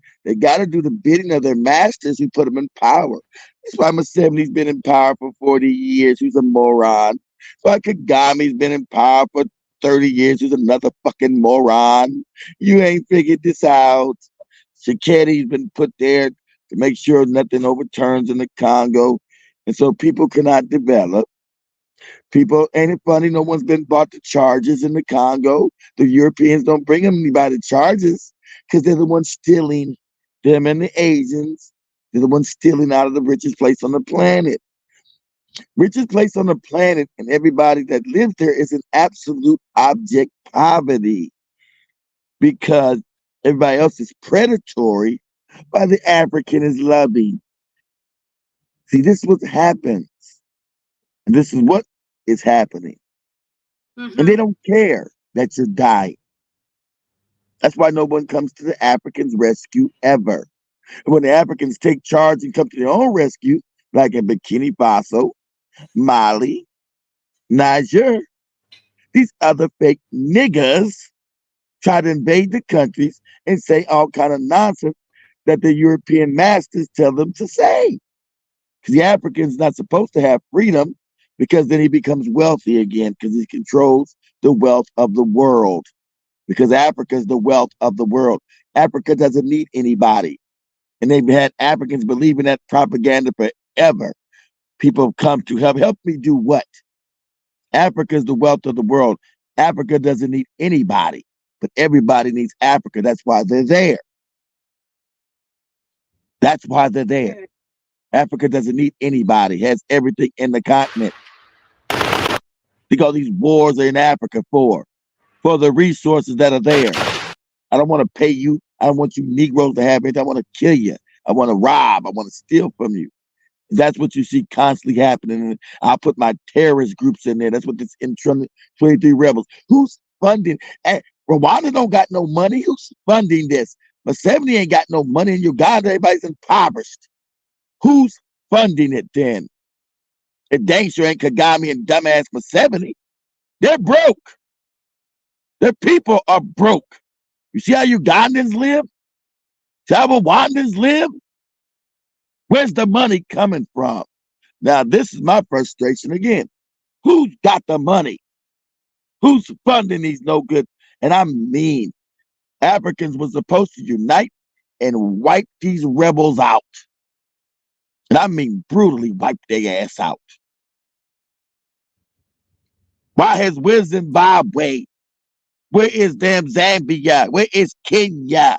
do the bidding of their masters who put them in power. That's why Museveni's been in power for 40 years. Who's a moron. That's why Kagame's been in power for 30 years. Who's another fucking moron. You ain't figured this out. Tshisekedi's been put there to make sure nothing overturns in the Congo. And so people cannot develop. People, ain't it funny? No one's been brought to charges in the Congo. The Europeans don't bring anybody to charges because they're the ones stealing. Them and the Asians, they're the ones stealing out of the richest place on the planet. Richest place on the planet, and everybody that lives there is in absolute object poverty because everybody else is predatory while the African is loving. See, this is what happens. And this is what is happening. And they don't care that you're dying. That's why no one comes to the Africans' rescue ever. And when the Africans take charge and come to their own rescue, like in Burkina Faso, Mali, Niger, these other fake niggas try to invade the countries and say all kind of nonsense that the European masters tell them to say. Because the African's not supposed to have freedom because then he becomes wealthy again because he controls the wealth of the world. Because Africa is the wealth of the world. Africa doesn't need anybody. And they've had Africans believing that propaganda forever. People have come to help me do what? Africa is the wealth of the world. Africa doesn't need anybody, but everybody needs Africa. That's why they're there. That's why they're there. Africa doesn't need anybody, has everything in the continent. Because these wars are in Africa for the resources that are there. I don't want to pay you. I don't want you Negroes to have anything. I want to kill you. I want to rob. I want to steal from you. That's what you see constantly happening. I'll put my terrorist groups in there. That's what this M23 rebels. Who's funding? Rwanda don't got no money. Who's funding this? Museveni ain't got no money in Uganda. Everybody's impoverished. Who's funding it then? It dang sure ain't Kagame and dumbass Museveni. They're broke. Their people are broke. You see how Ugandans live? See how Rwandans live? Where's the money coming from? Now, this is my frustration again. Who's got the money? Who's funding these no good? And I mean, Africans were supposed to unite and wipe these rebels out. And I mean brutally wipe their ass out. Where's Zimbabwe? Where is damn Zambia? Where is Kenya?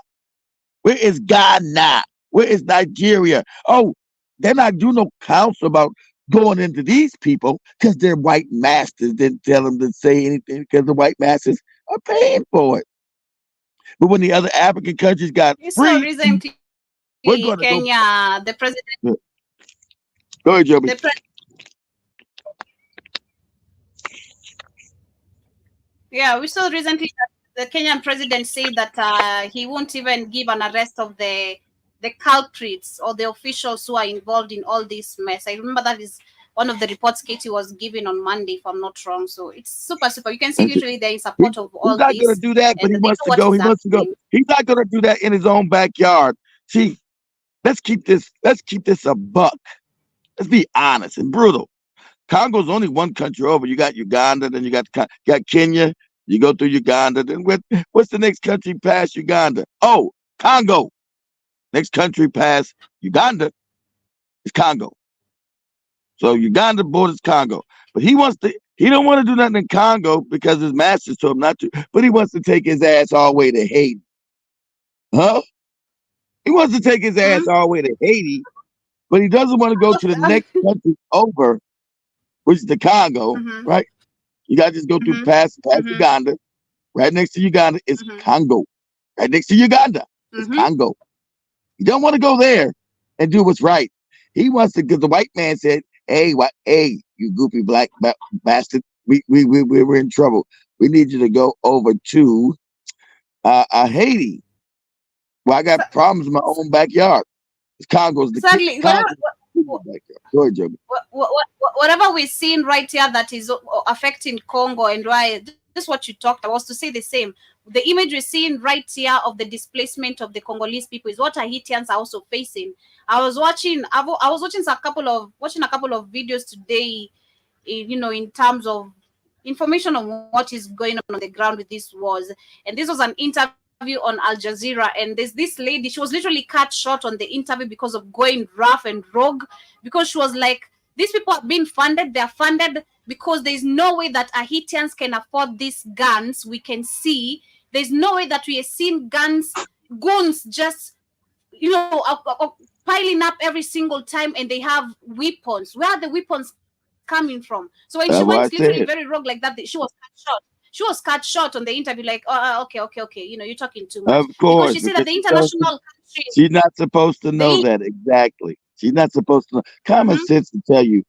Where is Ghana? Where is Nigeria? Oh, they're not doing no counsel about going into these people because their white masters didn't tell them to say anything because the white masters are paying for it. But when the other African countries got free, recently, we're going to Kenya, the president. Go ahead, Joby. We saw recently that the Kenyan president said that he won't even give an arrest of the culprits or the officials who are involved in all this mess. I remember that is one of the reports Katie was giving on Monday, if I'm not wrong. So it's super. You can see literally they're in support of all this. He's not going to do that, but he wants to go. He wants to go. He's not going to do that in his own backyard. See, let's keep this a buck. Let's be honest and brutal. Congo's only one country over. You got Uganda, then you got Kenya. You go through Uganda. Then what's the next country past Uganda? Oh, Congo. Next country past Uganda is Congo. So Uganda borders Congo. But he don't want to do nothing in Congo because his masters told him not to. But he wants to take his ass all the way to Haiti. Huh? He wants to take his ass all the way to Haiti, but he doesn't want to go to the next country over, which is the Congo, right? You got to just go through past Uganda. Right next to Uganda is Congo. Right next to Uganda is Congo. You don't want to go there and do what's right. He wants to, because the white man said, hey, you goofy black bastard, we're in trouble. We need you to go over to Haiti. Well, I got problems in my own backyard. Congo's the exactly. Go ahead, Joby. Whatever we're seeing right here that is affecting Congo and why, this is what you talked about, was to say the same. The image we're seeing right here of the displacement of the Congolese people is what Haitians are also facing. I was watching a couple of videos today, in terms of information on what is going on the ground with these wars. And this was an interview on Al Jazeera, and there's this lady, she was literally cut short on the interview because of going rough and rogue, because she was like, these people are being funded, they're funded because there's no way that Haitians can afford these guns. We can see there's no way that we are seeing goons just piling up every single time, and they have weapons. Where are the weapons coming from. So when That's she why I went literally said. very rogue like that, she was cut short. She was cut short on the interview, like, oh, okay, you know, you're talking too much. Of Because course, she said that because the international countries, she's not supposed to know they, that exactly. She's not supposed to know. Common Mhm. sense to tell you.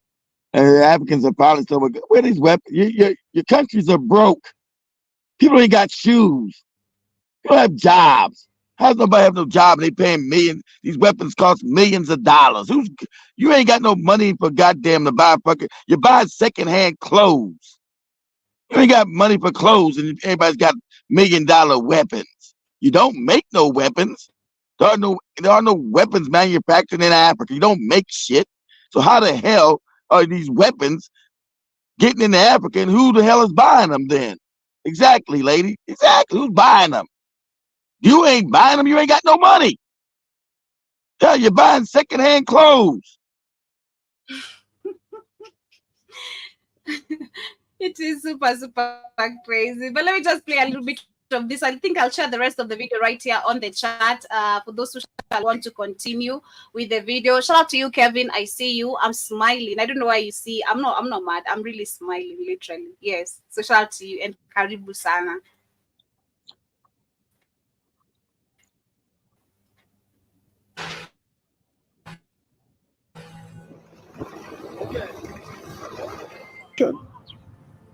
Africans are probably so where these weapons. Your countries are broke. People ain't got shoes. People have jobs. How's nobody have no job? And they paying millions. These weapons cost millions of dollars. You ain't got no money for goddamn to buy fucking. You buy secondhand clothes. You ain't got money for clothes, and everybody's got $1 million weapons. You don't make no weapons. There are no weapons manufactured in Africa. You don't make shit. So how the hell are these weapons getting into Africa, and who the hell is buying them then? Exactly, lady. Exactly. Who's buying them? You ain't buying them. You ain't got no money. Hell, you're buying secondhand clothes. It is super crazy. But let me just play a little bit of this. I think I'll share the rest of the video right here on the chat for those who shall want to continue with the video. Shout out to you, Kevin. I see you. I'm smiling. I don't know why you see. I'm not mad. I'm really smiling, literally. Yes. So shout out to you and karibu sana.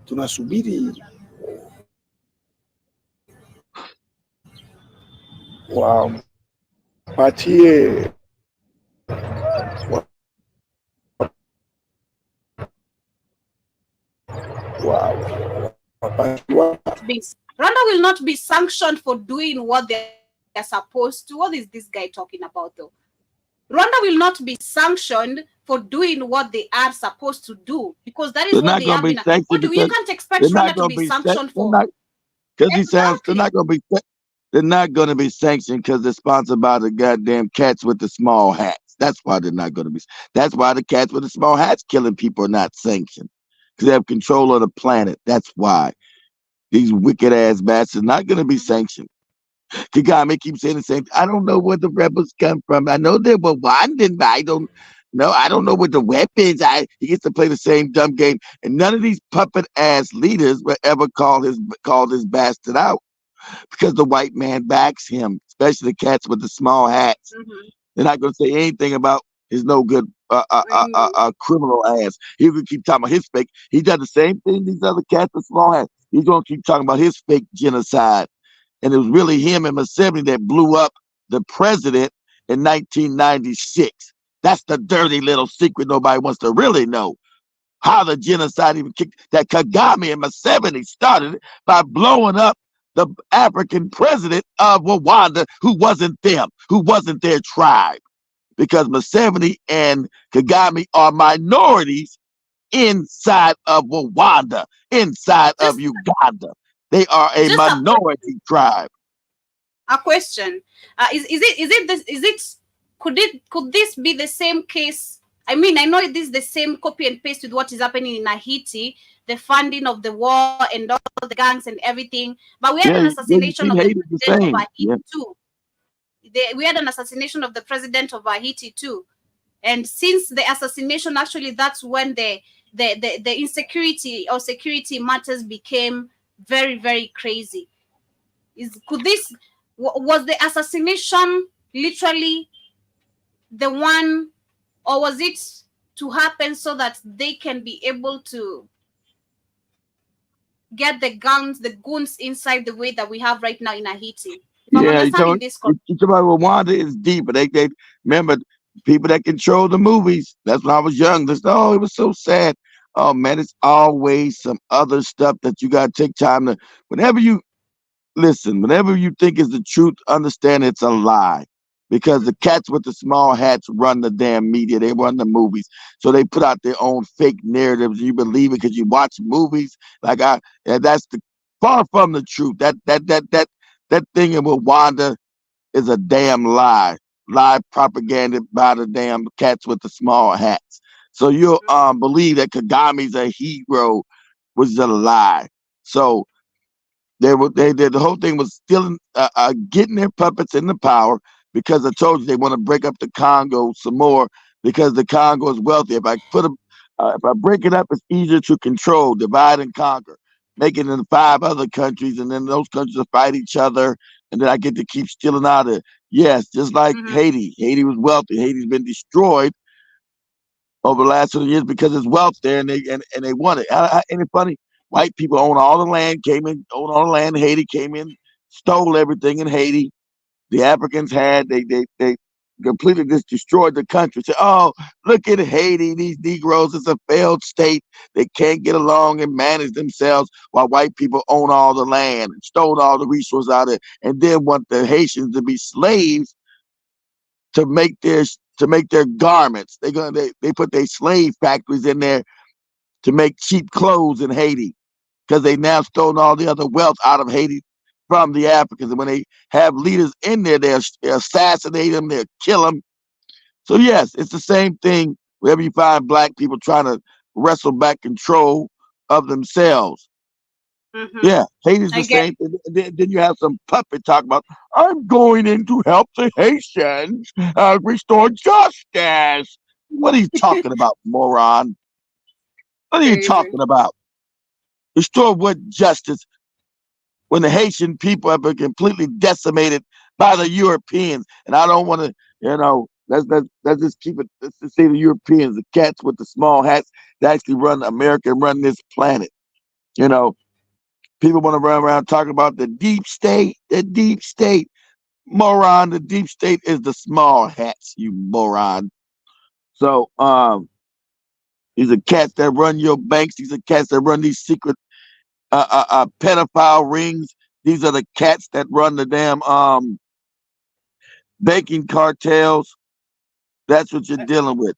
Tunasubiri wapatie Rwanda will not be sanctioned for doing what they're supposed to. What is this guy talking about, though? Rwanda will not be sanctioned for doing what they are supposed to do, because that is They're what not they going have to be been. sanctioned You because can't expect they're not Rwanda to going be to be sanctioned for. because he sounds they're Exactly. not going to be. They're not going to be sanctioned because they're sponsored by the goddamn cats with the small hats. That's why they're not going to be. That's why the cats with the small hats killing people are not sanctioned, because they have control of the planet. That's why these wicked ass bastards are not going to be sanctioned. Kagame keeps saying the same. I don't know where the rebels come from. I know they were Rwandan, but I don't know. I don't know what the weapons. He gets to play the same dumb game, and none of these puppet ass leaders will ever call this bastard out, because the white man backs him, especially the cats with the small hats. They're not going to say anything about his no good criminal ass. He could keep talking about his fake. He does the same thing these other cats with small hats. He's going to keep talking about his fake genocide. And it was really him and Museveni that blew up the president in 1996. That's the dirty little secret nobody wants to really know. How the genocide even kicked, that Kagame and Museveni started it by blowing up the African president of Rwanda, who wasn't them, who wasn't their tribe. Because Museveni and Kagame are minorities inside of Rwanda, inside of Uganda. They are a minority tribe. A question: could this be the same case? I mean, I know this is the same copy and paste with what is happening in Haiti, the funding of the war and all the gangs and everything. But we had an assassination of the president of Haiti too. We had an assassination of the president of Haiti too. And since the assassination, actually, that's when the insecurity or security matters became very crazy. Was the assassination literally the one, or was it to happen so that they can be able to get the goons inside the way that we have right now in Haiti? If I'm understanding this correctly. You talk about Rwanda is deep, but they remember people that control the movies. That's when I was young. It was so sad. Oh man, it's always some other stuff that you gotta take time to. Whenever you think is the truth, understand it's a lie. Because the cats with the small hats run the damn media. They run the movies. So they put out their own fake narratives. You believe it because you watch movies. That's far from the truth. That thing in Rwanda is a damn lie. Lie propaganda by the damn cats with the small hats. So you'll believe that Kagame's a hero, which is a lie. So the whole thing was still getting their puppets in the power, because I told you they want to break up the Congo some more, because the Congo is wealthy. If I put if I break it up, it's easier to control, divide and conquer, make it into 5 other countries, and then those countries will fight each other, and then I get to keep stealing out of it. Yes, just like Haiti. Haiti was wealthy. Haiti's been destroyed over the last 20 years because it's wealth there, and they want it. Ain't it funny? White people own all the land, own all the land. Haiti came in, stole everything in Haiti. The Africans they completely just destroyed the country. Say, oh, look at Haiti. These Negroes, it's a failed state. They can't get along and manage themselves while white people own all the land and stole all the resources out of it, and then want the Haitians to be slaves to make their garments. They put their slave factories in there to make cheap clothes in Haiti because they now stolen all the other wealth out of Haiti from the Africans. And when they have leaders in there, they assassinate them, they kill them. So yes, it's the same thing wherever you find black people trying to wrestle back control of themselves. Yeah, Haiti's the same thing. Then you have some puppet talk about, I'm going in to help the Haitians restore justice. What are you talking about, moron? What are you talking about? Restore what justice when the Haitian people have been completely decimated by the Europeans? And I don't want to, let's just keep it. Let's just say the Europeans, the cats with the small hats that actually run America and run this planet. People want to run around talking about the deep state, moron. The deep state is the small hats, you moron. So, these are cats that run your banks. These are cats that run these secret pedophile rings. These are the cats that run the damn banking cartels. That's what you're dealing with.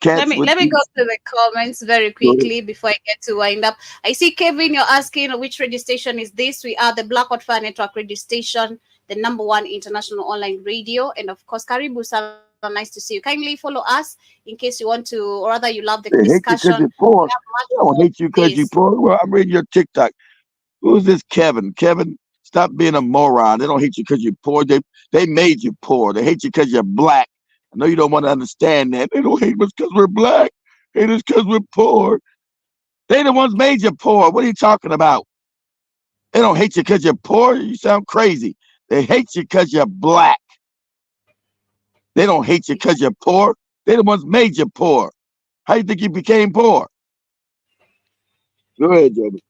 Let me go to the comments very quickly before I get to wind up. I see Kevin, you're asking which radio station is this? We are the Blackout Fire Network radio station, the #1 international online radio, and of course, Karibu Sana. Nice to see you. Kindly follow us in case you want to, or rather you love the discussion. Hate you 'cause you're poor. I don't hate you because you're poor. Well, I'm reading your TikTok. Who's this Kevin? Kevin, stop being a moron. They don't hate you because you're poor. They made you poor. They hate you because you're black. I know you don't want to understand that. They don't hate us because we're black. Hate us because we're poor. They the ones made you poor. What are you talking about? They don't hate you because you're poor. You sound crazy. They hate you because you're black. They don't hate you because you're poor. They the ones made you poor. How do you think you became poor? Go ahead, Joby.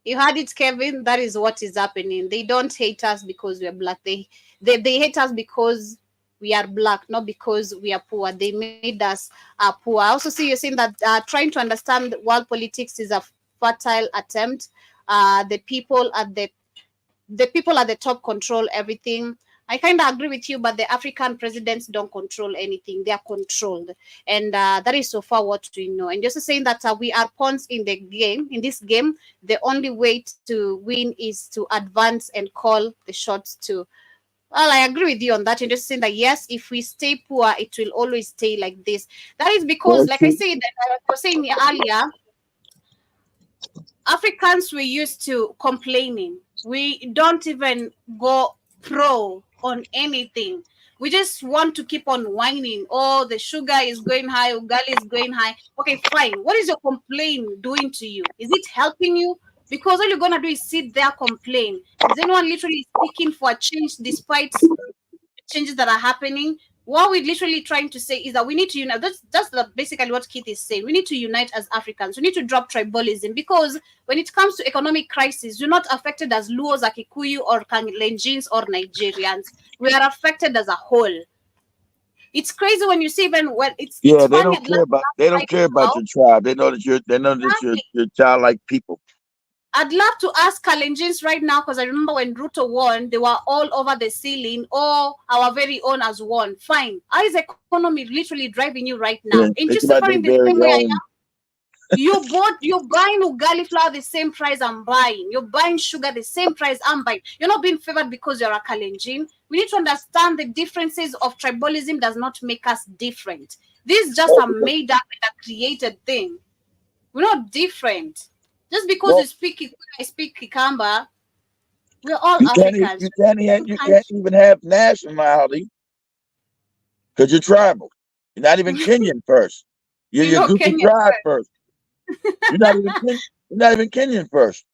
You heard it, Kevin. That is what is happening. They don't hate us because we're black. They hate us because we are black, not because we are poor. They made us poor. I also see you saying that trying to understand world politics is a fertile attempt. The people at the top control everything. I kind of agree with you, but the African presidents don't control anything. They are controlled. And that is so far what we know. And just saying that we are pawns in the game. In this game, the only way to win is to advance and call the shots too. Well, I agree with you on that. And just saying that, yes, if we stay poor, it will always stay like this. That is because, like I said, I was saying earlier, Africans were used to complaining. We don't even go pro on anything. We just want to keep on whining. Oh, the sugar is going high, ugali is going high. Okay, fine. What is your complaint doing to you? Is it helping you? Because all you're gonna do is sit there, complain. Is anyone literally seeking for a change despite changes that are happening? What we're literally trying to say is that we need to unite. That's basically what Keith is saying. We need to unite as Africans. We need to drop tribalism, because when it comes to economic crisis, you're not affected as Luos, Akikuyu, or Kalenjins, or Nigerians. We are affected as a whole. It's crazy when you see even when it's they funny don't care about your tribe. They know that you're childlike people. I'd love to ask Kalenjins right now, because I remember when Ruto won, they were all over the ceiling. Oh, our very own has won. Fine. How is the economy literally driving you right now? Yeah, Ain't you suffering the same way I am? You're buying ugali flour the same price I'm buying. You're buying sugar the same price I'm buying. You're not being favored because you're a Kalenjin. We need to understand the differences of tribalism does not make us different. This is just a made up and a created thing. We're not different. Just because I speak Kikamba, we're all Africans. You can't even have nationality because you're tribal. You're not even Kenyan first. You're Goofy Kenyan tribe first. first. You're not even Kenyan first.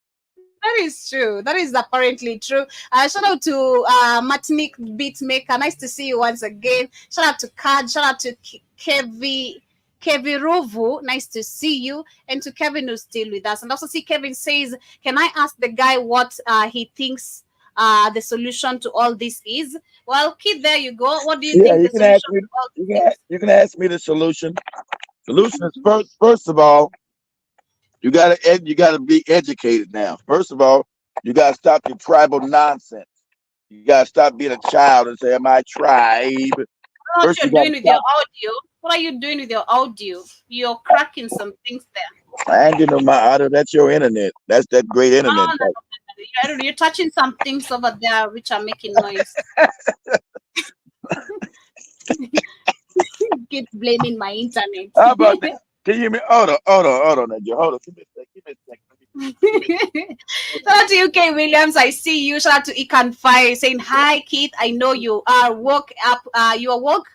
That is true. That is apparently true. Shout out to Matnik Beatmaker. Nice to see you once again. Shout out to Kad. Shout out to Kevi Ruvu. Nice to see you. And to Kevin who's still with us. And also see Kevin says, can I ask the guy what he thinks the solution to all this is? Well, kid, there you go. What do you think the solution to all this is? You can ask me the solution. Solution is first of all, you gotta be educated now. First of all, you gotta stop your tribal nonsense. You gotta stop being a child and say, "Am I tribe?" What you're doing with your audio? What are you doing with your audio? You're cracking some things there. I ain't getting my audio. That's your internet. That's that great internet. You're touching some things over there which are making noise. Keep blaming my internet. How about that? Can you hear me? Hold on, Nadja. Hold on. Give me a second. Shout out to UK Williams. I see you. Shout out to Ikan Fire saying hi, Keith. I know you are woke up. You are woke.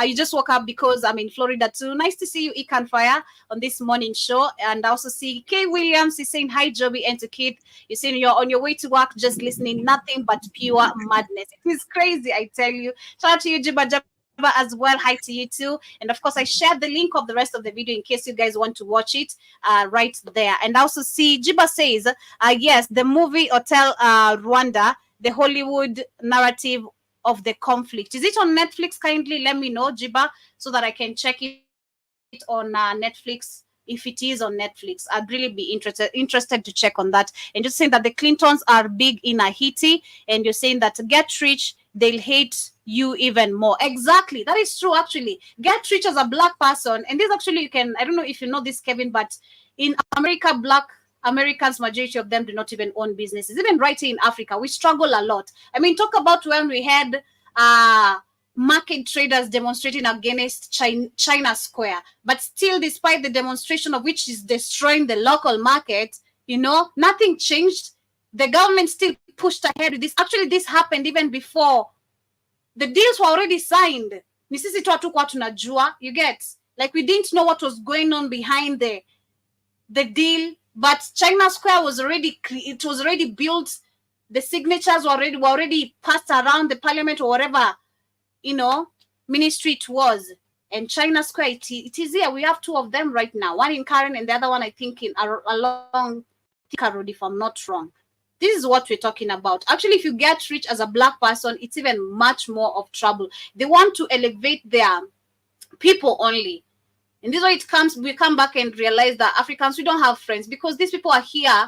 You just woke up because I'm in Florida too. Nice to see you, Ikan Fire, on this morning show. And I also see K Williams is saying hi, Joby, and to Keith. You're saying you're on your way to work, just listening, nothing but pure madness. It is crazy, I tell you. Shout out to you, Jiba Jabba, as well. Hi to you too. And of course, I shared the link of the rest of the video in case you guys want to watch it right there. And I also see Jiba says, yes, the movie Hotel Rwanda, the Hollywood narrative of the conflict. Is it on Netflix? Kindly let me know, Jiba, so that I can check it on Netflix. If it is on Netflix, I'd really be interested to check on that. And just saying that the Clintons are big in Haiti, and you're saying that to get rich, they'll hate you even more. Exactly. That is true, actually. Get rich as a black person. And this actually, you can, I don't know if you know this, Kevin, but in America, black Americans, majority of them do not even own businesses. Even right here in Africa, we struggle a lot. I mean, talk about when we had market traders demonstrating against China Square. But still, despite the demonstration of which is destroying the local market, nothing changed. The government still pushed ahead with this. Actually, this happened even before the deals were already signed. You get? Like, we didn't know what was going on behind the deal. But China Square was already built. The signatures were already passed around the parliament or whatever, ministry it was. And China Square, it is here. We have two of them right now. One in Karen and the other one, I think, along Thika Road, if I'm not wrong. This is what we're talking about. Actually, if you get rich as a black person, it's even much more of trouble. They want to elevate their people only. And this is why we come back and realize that Africans, we don't have friends, because these people are here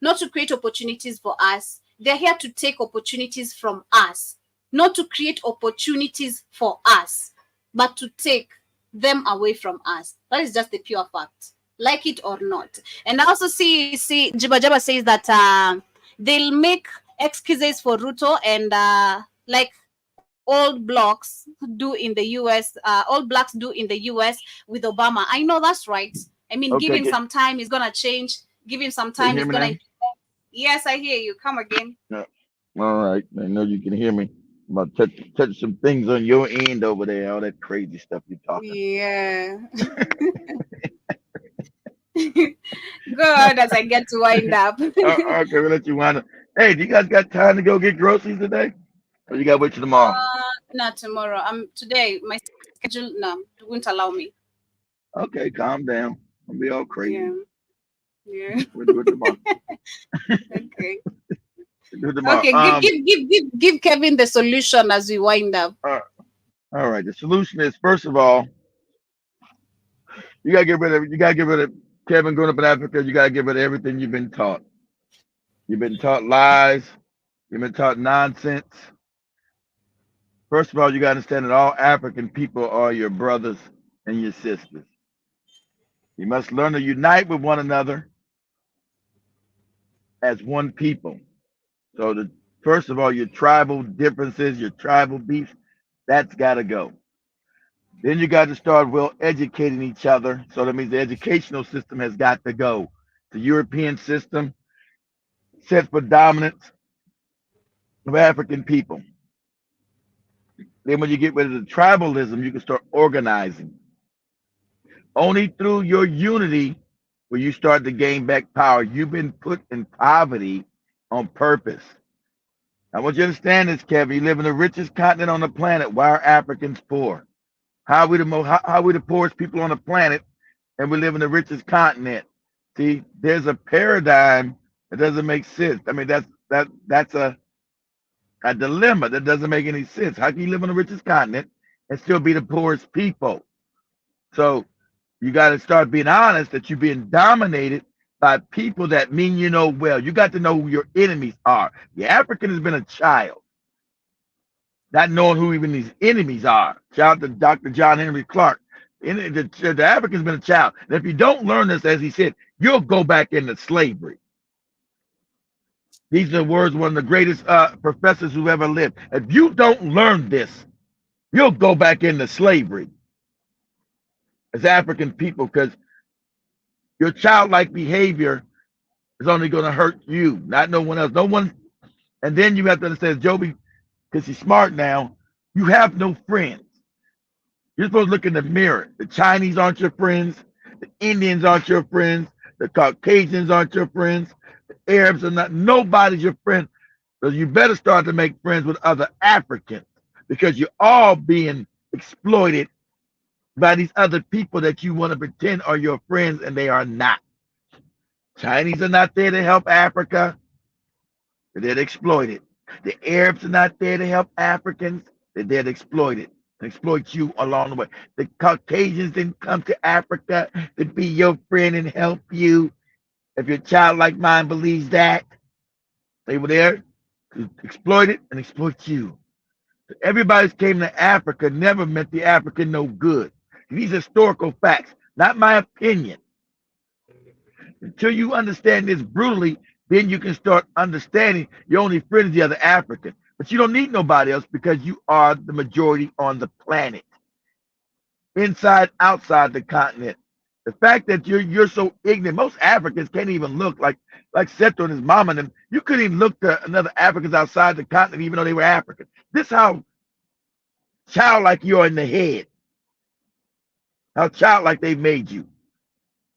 not to create opportunities for us. They're here to take opportunities from us, not to create opportunities for us, but to take them away from us. That is just the pure fact, like it or not. And I also see Jiba Jaba says that they'll make excuses for Ruto and like old blacks do in the US, with Obama. I know that's right. I mean, Okay, give him some time, he's gonna change. Give him some time, he's gonna. Yes, I hear you. Come again. Yeah. All right. I know you can hear me. I'm about to touch some things on your end over there. All that crazy stuff you're talking. Yeah. Good, as I get to wind up. Okay, we'll let you wind up. Hey, do you guys got time to go get groceries today? Or you gotta wait till tomorrow? Not tomorrow. Today, my schedule won't allow me. Okay, calm down. I'll be all crazy. Yeah. We'll do it tomorrow. Okay. We'll do it tomorrow. Okay, give Kevin the solution as we wind up. All right. The solution is, first of all, you gotta get rid of Kevin growing up in Africa. You gotta get rid of everything you've been taught. You've been taught lies. You've been taught nonsense. First of all, you gotta understand that all African people are your brothers and your sisters. You must learn to unite with one another as one people. So first of all, your tribal differences, your tribal beef, that's got to go. Then you got to start educating each other. So that means the educational system has got to go. The European system sets for dominance of African people. Then when you get rid of the tribalism, you can start organizing Only through your unity will you start to gain back power. You've been put in poverty on purpose. I want you to understand this, Kevin. You live in the richest continent on the planet. Why are Africans poor? How are we the poorest people on the planet, and we live in the richest continent? See, there's a paradigm that doesn't make sense. I mean, that's a dilemma that doesn't make any sense. How can you live on the richest continent and still be the poorest people? So you got to start being honest that you're being dominated by people that mean you know well. You got to know who your enemies are. The African has been a child, not knowing who even these enemies are. Shout out to Dr. John Henry Clark. The African's been a child. And if you don't learn this, as he said, you'll go back into slavery. These are the words of one of the greatest professors who ever lived. If you don't learn this, you'll go back into slavery as African people, because your childlike behavior is only going to hurt you, not no one else. No one. And then you have to understand, Joby, because he's smart now, you have no friends. You're supposed to look in the mirror. The Chinese aren't your friends. The Indians aren't your friends. The Caucasians aren't your friends. The Arabs are not. Nobody's your friend. So you better start to make friends with other Africans, because you're all being exploited by these other people that you want to pretend are your friends, and they are not. Chinese are not there to help Africa. They're there to exploit it. The Arabs are not there to help Africans. They're there to exploit it. Exploit you along the way. The Caucasians didn't come to Africa to be your friend and help you. If your child like mine believes that, they were there to exploit it and exploit you. So everybody who came to Africa never meant the African no good. These are historical facts, not my opinion. Until you understand this brutally, then you can start understanding your only friend is the other African. But you don't need nobody else, because you are the majority on the planet. Inside, outside the continent. The fact that you're so ignorant, most Africans can't even look like Seto and his mama and them. You couldn't even look to another Africans outside the continent, even though they were African. This is how childlike you are in the head. How childlike they've made you.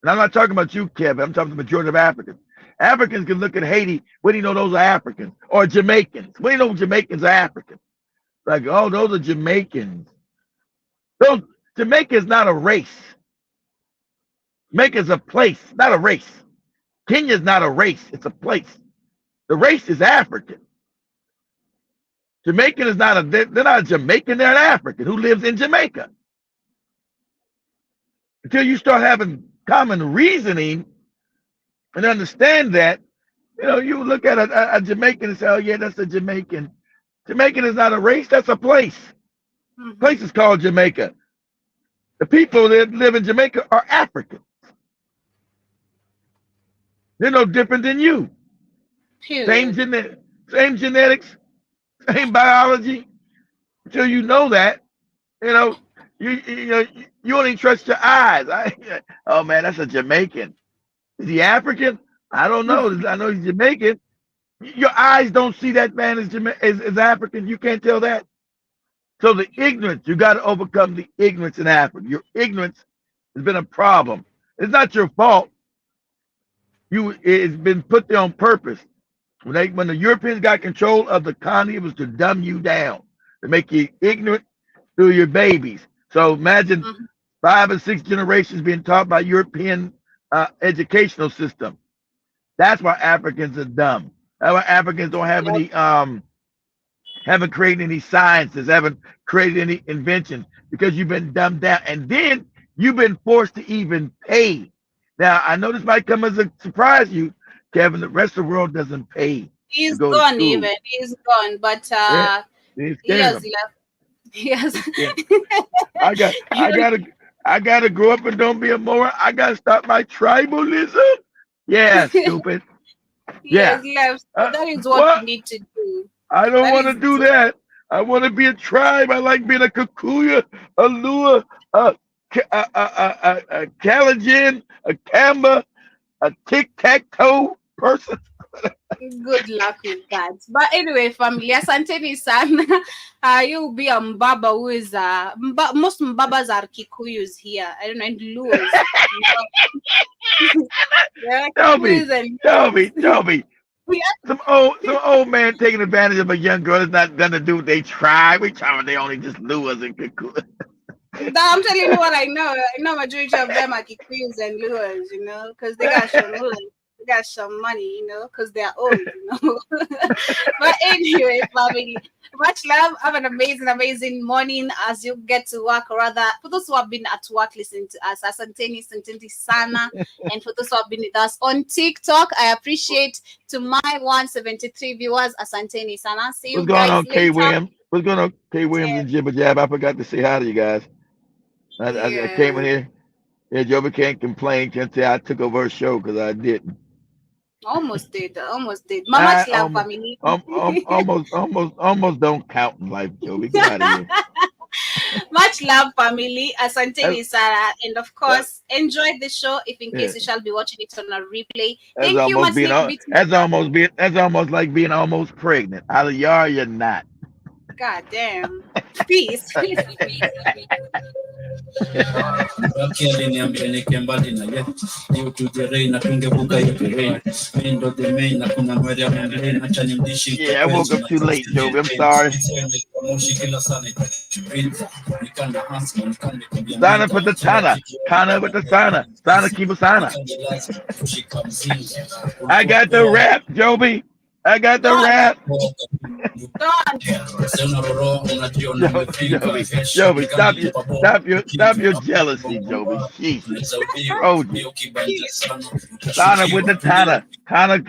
And I'm not talking about you, Kevin. I'm talking about the majority of Africans. Africans can look at Haiti. What do you know those are Africans? Or Jamaicans. What do you know Jamaicans are African? Like, oh, those are Jamaicans. Jamaica is not a race. Jamaica is a place, not a race. Kenya is not a race. It's a place. The race is African. Jamaican is not they're not a Jamaican, they're an African who lives in Jamaica. Until you start having common reasoning and understand that, you look at a Jamaican and say, oh yeah, that's a Jamaican. Jamaican is not a race, that's a place. The place is called Jamaica. The people that live in Jamaica are African. They're no different than you. Same genetics, same biology. Until you know that, you only trust your eyes. Oh man, that's a Jamaican. Is he African? I don't know. I know he's Jamaican. Your eyes don't see that man as African. You can't tell that. So the ignorance, you got to overcome the ignorance in Africa. Your ignorance has been a problem. It's not your fault. It's been put there on purpose. When the Europeans got control of the colony, it was to dumb you down, to make you ignorant through your babies. So imagine 5 or 6 generations being taught by European educational system. That's why Africans are dumb. That's why Africans don't have any, haven't created any sciences, haven't created any inventions, because you've been dumbed down. And then you've been forced to even pay. Now, I know this might come as a surprise to you, Kevin. The rest of the world doesn't pay. He's gone even. He's gone. But he has left. Yes. I gotta grow up and don't be a moron. I gotta stop my tribalism. Yeah, stupid. Yes, left. That is what we need to do. I don't want to do that. I want to be a tribe. I like being a Kikuyu, a Lua, a Kalenjin, a Kamba, a tic-tac-toe person. Good luck with that. But anyway, family, asanteni sana. You'll be a Mbaba who is most Mbabas are Kikuyus here. I don't know, and Luos. Joby. Some old man taking advantage of a young girl. It's not done to do what they try. We try, they only just lures and Kikuyu. I'm telling you what I know. I know majority of them are Kikuyus and Luos, you know, because they got some money. They got some money, you know, because they're old, you know. But anyway, family, much love. Have an amazing morning as you get to work. Or rather, for those who have been at work listening to us, asanteni sana. And for those who have been with us on TikTok, I appreciate to my 173 viewers, asanteni sana. See you What's going guys on, K. later. Williams? What's going on, K. Williams and Jibba Jab? I forgot to say hi to you guys. I came in here. Yeah, Joby can't complain. Can't say I took over her show because I didn't. Almost did. Much love, family. Almost don't count in life, Joby. Get out of here. Much love, family. Asanteni Sarah. And of course, enjoy the show if in case you shall be watching it on a replay. Thank you, much. That's almost like being almost pregnant. Either you are or you're not. God damn. Peace. Aliniambia nike mbali na ye hiyo tujerei na tungevuka hiyo terrain mindo the main na kuna mwere anaendelea na chani mdishi. Yeah, I woke up too late, Joby. I'm sorry. Sana put the Tana. Tana with the Sana. Sana keep a Sana. I got the rap, Joby. I got the rap. Joby, stop your jealousy, Joby. Jesus. Oh, Sana with the Tana. Tana